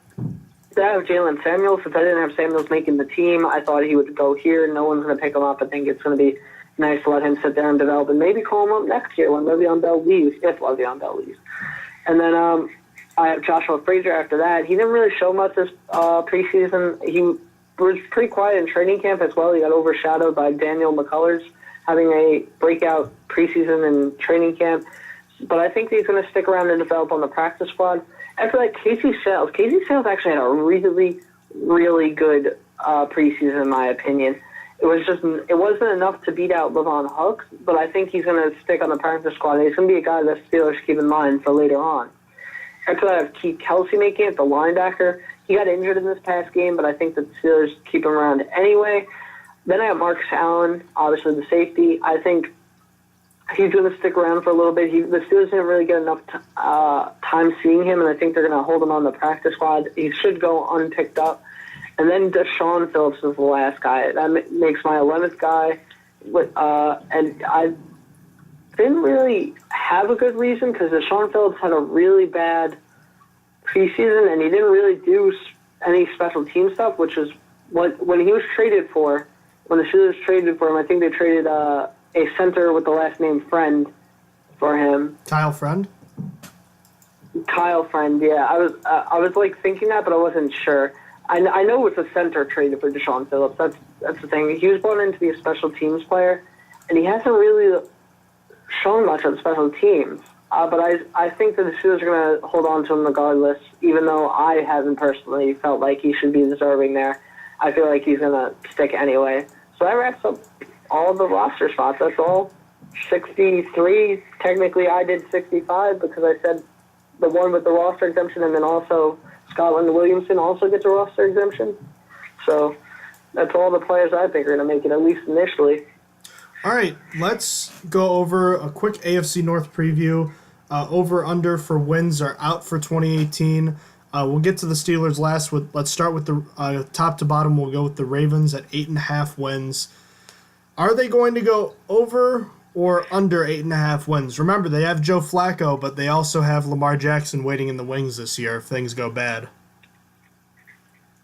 Then I have Jalen Samuels. Since I didn't have Samuels making the team, I thought he would go here. No one's going to pick him up. I think it's going to be nice to let him sit there and develop and maybe call him up next year when Le'Veon Bell leaves, if Le'Veon Bell leaves. And then I have Joshua Frazier after that. He didn't really show much this preseason. He was pretty quiet in training camp as well. He got overshadowed by Daniel McCullers having a breakout preseason and training camp. But I think he's going to stick around and develop on the practice squad. After that, Casey Sales actually had a really, really good preseason, in my opinion. It wasn't enough to beat out Levon Hooks, but I think he's going to stick on the practice squad. He's going to be a guy that Steelers keep in mind for later on. After that, I have Keith Kelsey making it, the linebacker. He got injured in this past game, but I think the Steelers keep him around anyway. Then I have Marcus Allen, obviously the safety. I think he's going to stick around for a little bit. The Steelers didn't really get enough time seeing him, and I think they're going to hold him on the practice squad. He should go unpicked up. And then Deshaun Phillips is the last guy. That makes my 11th guy. And I didn't really have a good reason because Deshaun Phillips had a really bad preseason, and he didn't really do any special team stuff, which is when he was traded for. When the Steelers traded for him, I think they traded a center with the last name Friend for him. Kyle Friend? Kyle Friend, yeah. I was like thinking that, but I wasn't sure. I know it's a center traded for Deshaun Phillips. That's the thing. He was brought in to be a special teams player, and he hasn't really shown much on special teams. But I think that the Steelers are going to hold on to him regardless, even though I haven't personally felt like he should be deserving there. I feel like he's going to stick anyway. So that wraps up all the roster spots. That's all. 63. Technically, I did 65 because I said the one with the roster exemption, and then also Scotland Williamson also gets a roster exemption. So that's all the players I think are going to make it, at least initially. All right, let's go over a quick AFC North preview. Over-under for wins are out for 2018. We'll get to the Steelers last. Let's start with the top to bottom. We'll go with the Ravens at 8.5 wins. Are they going to go over or under 8.5 wins? Remember, they have Joe Flacco, but they also have Lamar Jackson waiting in the wings this year if things go bad.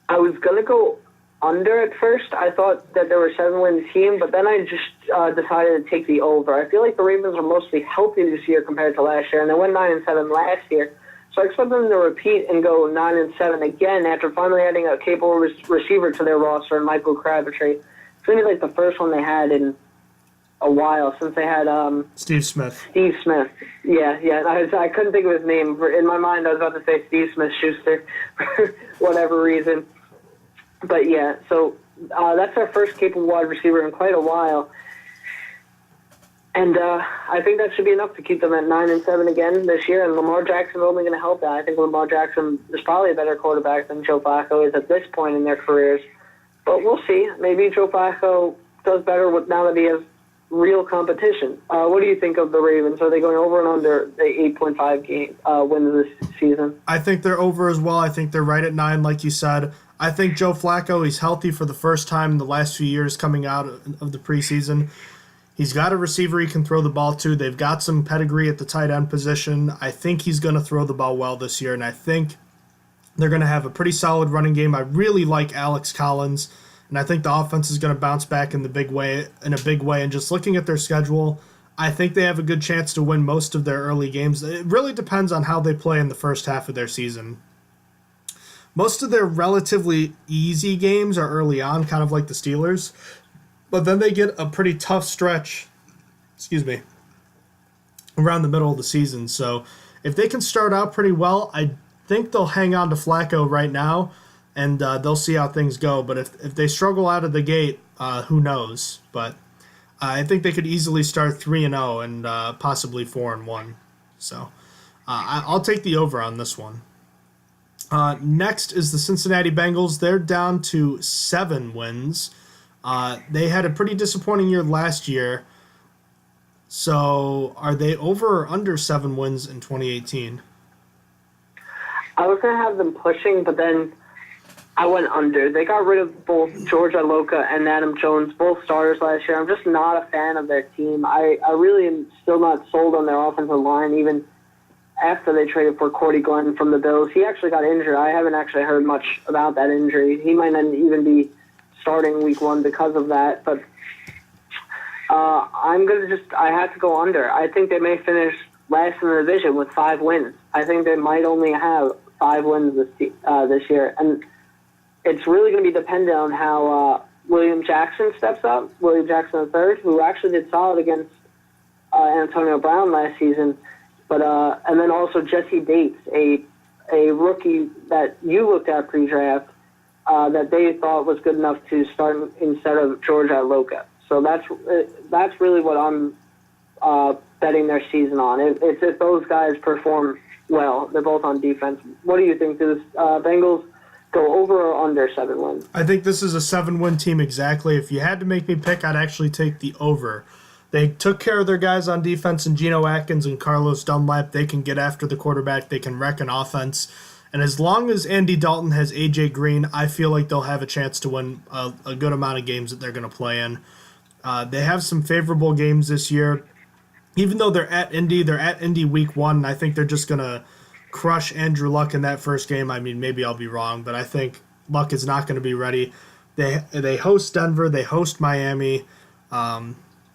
I was going to go under at first. I thought that there were 7-win team, but then I just decided to take the over. I feel like the Ravens are mostly healthy this year compared to last year, and they went 9-7 last year. So I expect them to repeat and go 9-7 again after finally adding a capable receiver to their roster in Michael Crabtree. It's going to be like the first one they had in a while since they had Steve Smith. Steve Smith. Yeah. I couldn't think of his name. In my mind, I was about to say Steve Smith-Schuster for whatever reason. But yeah, so that's our first capable wide receiver in quite a while. And I think that should be enough to keep them at 9-7 again this year. And Lamar Jackson is only going to help that. I think Lamar Jackson is probably a better quarterback than Joe Flacco is at this point in their careers. But we'll see. Maybe Joe Flacco does better now that he has real competition. What do you think of the Ravens? Are they going over and under the 8.5 wins this season? I think they're over as well. I think they're right at 9, like you said. I think Joe Flacco, he's healthy for the first time in the last few years coming out of the preseason. He's got a receiver he can throw the ball to. They've got some pedigree at the tight end position. I think he's going to throw the ball well this year, and I think they're going to have a pretty solid running game. I really like Alex Collins, and I think the offense is going to bounce back in a big way. And just looking at their schedule, I think they have a good chance to win most of their early games. It really depends on how they play in the first half of their season. Most of their relatively easy games are early on, kind of like the Steelers. But then they get a pretty tough stretch, around the middle of the season. So if they can start out pretty well, I think they'll hang on to Flacco right now, and they'll see how things go. But if they struggle out of the gate, who knows? But I think they could easily start 3-0 and possibly 4-1. So I'll take the over on this one. Next is the Cincinnati Bengals. They're down to 7 wins. They had a pretty disappointing year last year. So are they over or under 7 wins in 2018? I was going to have them pushing, but then I went under. They got rid of both George Iloka and Adam Jones, both starters last year. I'm just not a fan of their team. I really am still not sold on their offensive line, even after they traded for Cordy Glenn from the Bills. He actually got injured. I haven't actually heard much about that injury. He might not even be starting week 1 because of that. But I have to go under. I think they may finish last in the division with 5 wins. I think they might only have 5 wins this year. And it's really going to be dependent on how William Jackson steps up, William Jackson III, who actually did solid against Antonio Brown last season. But and then also Jesse Bates, a rookie that you looked at pre-draft, that they thought was good enough to start instead of George Iloka. So that's really what I'm betting their season on. It's if those guys perform well. They're both on defense. What do you think? Do the Bengals go over or under 7 wins? I think this is a 7-win team exactly. If you had to make me pick, I'd actually take the over. They took care of their guys on defense, and Geno Atkins and Carlos Dunlap. They can get after the quarterback. They can wreck an offense. And as long as Andy Dalton has A.J. Green, I feel like they'll have a chance to win a good amount of games that they're going to play in. They have some favorable games this year. Even though they're at Indy week 1, and I think they're just going to crush Andrew Luck in that first game. I mean, maybe I'll be wrong, but I think Luck is not going to be ready. They host Denver. They host Miami.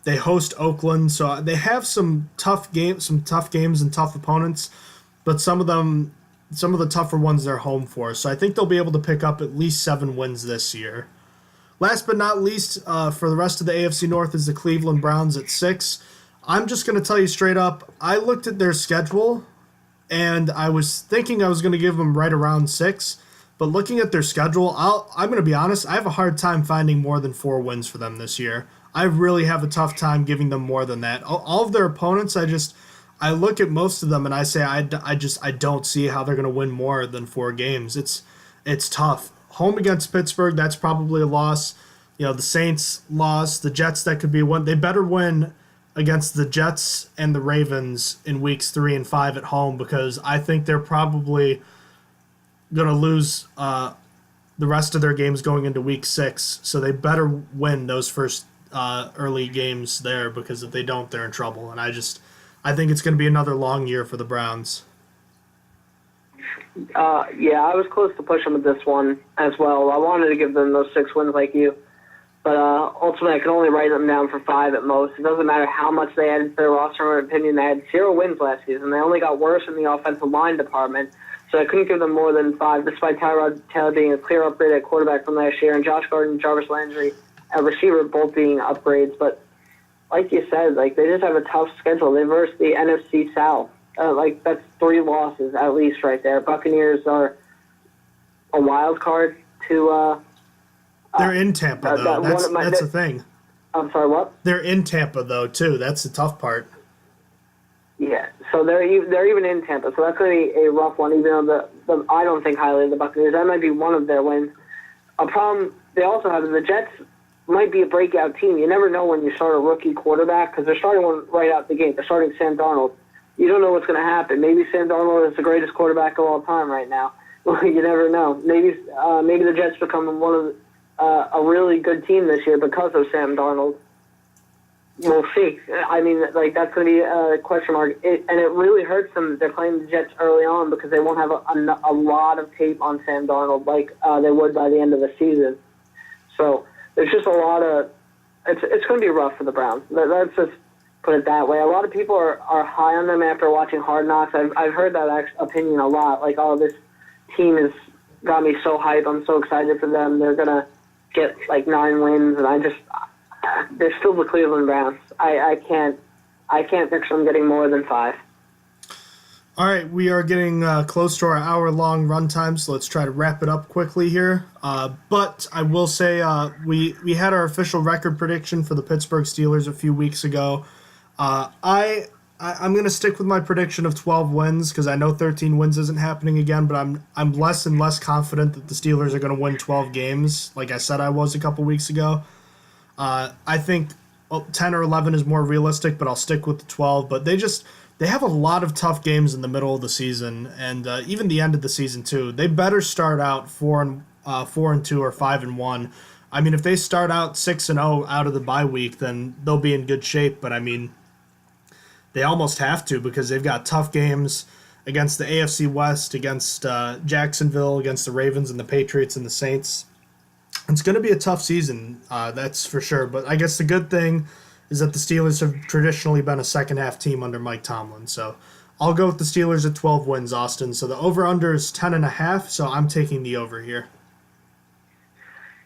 They host Oakland, so they have some tough games and tough opponents, but some of the tougher ones they're home for. So I think they'll be able to pick up at least 7 wins this year. Last but not least, for the rest of the AFC North is the Cleveland Browns at 6. I'm just going to tell you straight up, I looked at their schedule, and I was thinking I was going to give them right around 6, but looking at their schedule, I'm going to be honest, I have a hard time finding more than 4 wins for them this year. I really have a tough time giving them more than that. All of their opponents, I look at most of them and I say I don't see how they're going to win more than 4 games. It's tough. Home against Pittsburgh, that's probably a loss. You know, the Saints lost. The Jets, that could be one. They better win against the Jets and the Ravens in weeks 3 and 5 at home, because I think they're probably going to lose the rest of their games going into week 6. So they better win those first early games there, because if they don't, they're in trouble. And I think it's going to be another long year for the Browns. Yeah, I was close to push them with this one as well. I wanted to give them those 6 wins like you, but ultimately I can only write them down for 5 at most. It doesn't matter how much they added to their roster. In my opinion, they had 0 wins last season. They only got worse in the offensive line department, so I couldn't give them more than 5, despite Tyrod Taylor being a clear upgrade at quarterback from last year, and Josh Gordon, Jarvis Landry, a receiver, both being upgrades. But like you said, they just have a tough schedule. They versed the NFC South. That's 3 losses at least right there. Buccaneers are a wild card to. They're in Tampa though. That's the thing. I'm sorry, what? They're in Tampa though too. That's the tough part. Yeah, so they're even in Tampa, so that's going to be a rough one. Even though I don't think highly of the Buccaneers, that might be one of their wins. A problem they also have is the Jets might be a breakout team. You never know when you start a rookie quarterback, because they're starting one right out the gate. They're starting Sam Darnold. You don't know what's going to happen. Maybe Sam Darnold is the greatest quarterback of all time right now. You never know. Maybe the Jets become one of a really good team this year because of Sam Darnold. We'll see. I mean, that's going to be a question mark. And it really hurts them. They're playing the Jets early on because they won't have a lot of tape on Sam Darnold like they would by the end of the season. So there's just a lot of it's going to be rough for the Browns. Let's just put it that way. A lot of people are high on them after watching Hard Knocks. I've heard that opinion a lot. This team has got me so hyped. I'm so excited for them. They're going to get 9 wins, and they're still the Cleveland Browns. I can't picture them getting more than 5. All right, we are getting close to our hour-long runtime, so let's try to wrap it up quickly here. But I will say we had our official record prediction for the Pittsburgh Steelers a few weeks ago. I'm going to stick with my prediction of 12 wins, because I know 13 wins isn't happening again, but I'm less and less confident that the Steelers are going to win 12 games, like I said I was a couple weeks ago. I think 10 or 11 is more realistic, but I'll stick with the 12. But they have a lot of tough games in the middle of the season, and even the end of the season too. They better start out 4-2 or 5-1. I mean, if they start out 6-0 out of the bye week, then they'll be in good shape. But I mean, they almost have to, because they've got tough games against the AFC West, against Jacksonville, against the Ravens and the Patriots and the Saints. It's going to be a tough season, that's for sure. But I guess the good thing is that the Steelers have traditionally been a second-half team under Mike Tomlin. So I'll go with the Steelers at 12 wins, Austin. So the over-under is 10.5, so I'm taking the over here.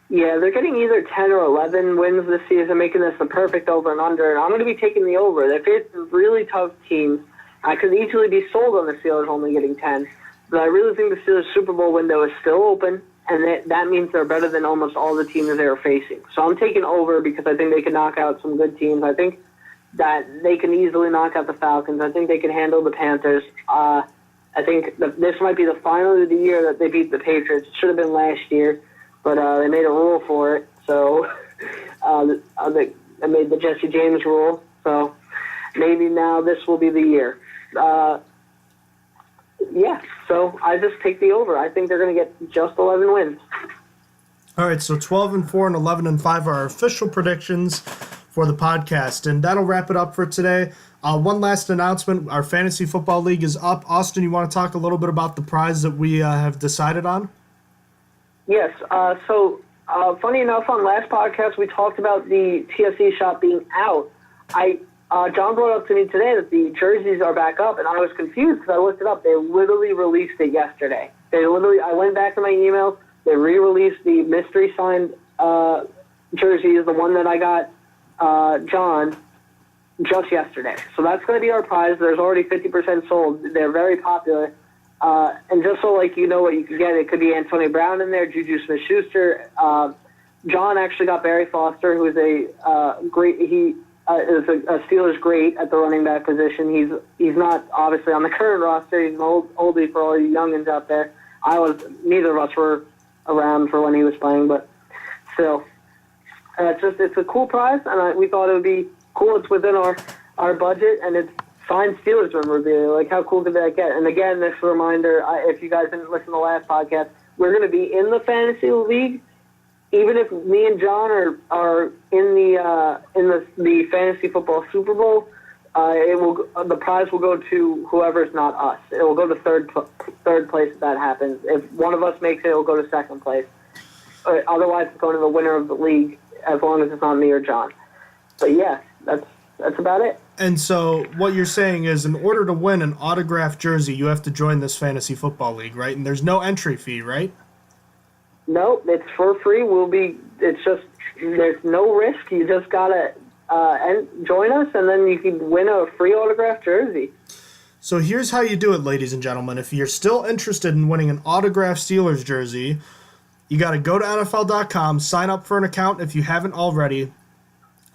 Yeah, they're getting either 10 or 11 wins this season, making this the perfect over and under. And I'm going to be taking the over. They face really tough teams. I could easily be sold on the Steelers only getting 10. But I really think the Steelers' Super Bowl window is still open, and that means they're better than almost all the teams they are facing. So I'm taking over because I think they can knock out some good teams. I think that they can easily knock out the Falcons. I think they can handle the Panthers. I think this might be the final of the year that they beat the Patriots. It should have been last year, but they made a rule for it. So they made the Jesse James rule. So maybe now this will be the year. Yeah, so I just take the over. I think they're going to get just 11 wins. All right, so 12-4 and 11-5 are our official predictions for the podcast, and that'll wrap it up for today. One last announcement: our fantasy football league is up. Austin, you want to talk a little bit about the prize that we have decided on? Yes. So funny enough, on last podcast we talked about the TFC shop being out. John brought up to me today that the jerseys are back up, and I was confused because I looked it up. They literally released it yesterday. I went back to my emails. They re-released the mystery signed jerseys, the one that I got John just yesterday. So that's going to be our prize. There's already 50% sold. They're very popular. And just so you know what you can get, it could be Antonio Brown in there, Juju Smith-Schuster. John actually got Barry Foster, who is a great. He is a Steelers great at the running back position. He's not obviously on the current roster. He's an oldie for all you youngins out there. Neither of us were around for when he was playing, but still, it's a cool prize, and we thought it would be cool. It's within our budget, and it's signed Steelers memorabilia. How cool could that get? And again, this reminder: if you guys didn't listen to the last podcast, we're going to be in the fantasy league. Even if me and John are in the fantasy football Super Bowl, the prize will go to whoever's not us. It will go to third place if that happens. If one of us makes it, it will go to second place. Otherwise, it's going to the winner of the league, as long as it's not me or John. But yeah, that's about it. And so what you're saying is, in order to win an autographed jersey, you have to join this fantasy football league, right? And there's no entry fee, right? No, it's for free. There's no risk. You just gotta join us, and then you can win a free autographed jersey. So here's how you do it, ladies and gentlemen. If you're still interested in winning an autographed Steelers jersey, you got to go to NFL.com, sign up for an account if you haven't already,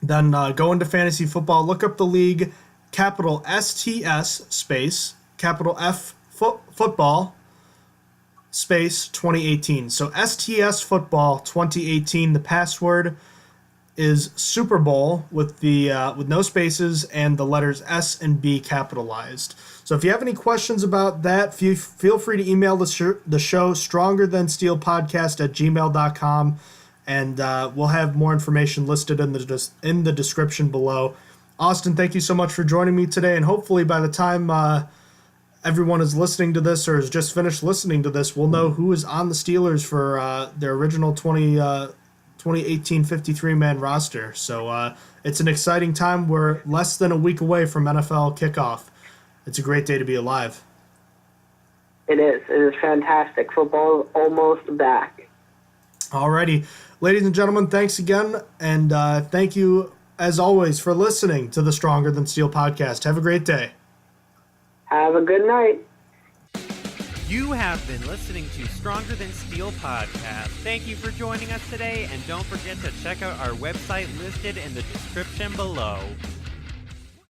then go into fantasy football, look up the league, capital STS space, capital F football, space 2018. So STS Football 2018. The password is SuperBowl with no spaces and the letters S and B capitalized. So if you have any questions about that, feel free to email the show strongerthansteelpodcast@gmail.com, and we'll have more information listed in the description below. Austin, thank you so much for joining me today, and hopefully by the time everyone is listening to this or has just finished listening to this, we'll know who is on the Steelers for their original 2018 53-man roster. So it's an exciting time. We're less than a week away from NFL kickoff. It's a great day to be alive. It is. It is fantastic. Football is almost back. Alrighty. Ladies and gentlemen, thanks again. And thank you, as always, for listening to the Stronger Than Steel podcast. Have a great day. Have a good night. You have been listening to Stronger Than Steel podcast. Thank you for joining us today, and don't forget to check out our website listed in the description below.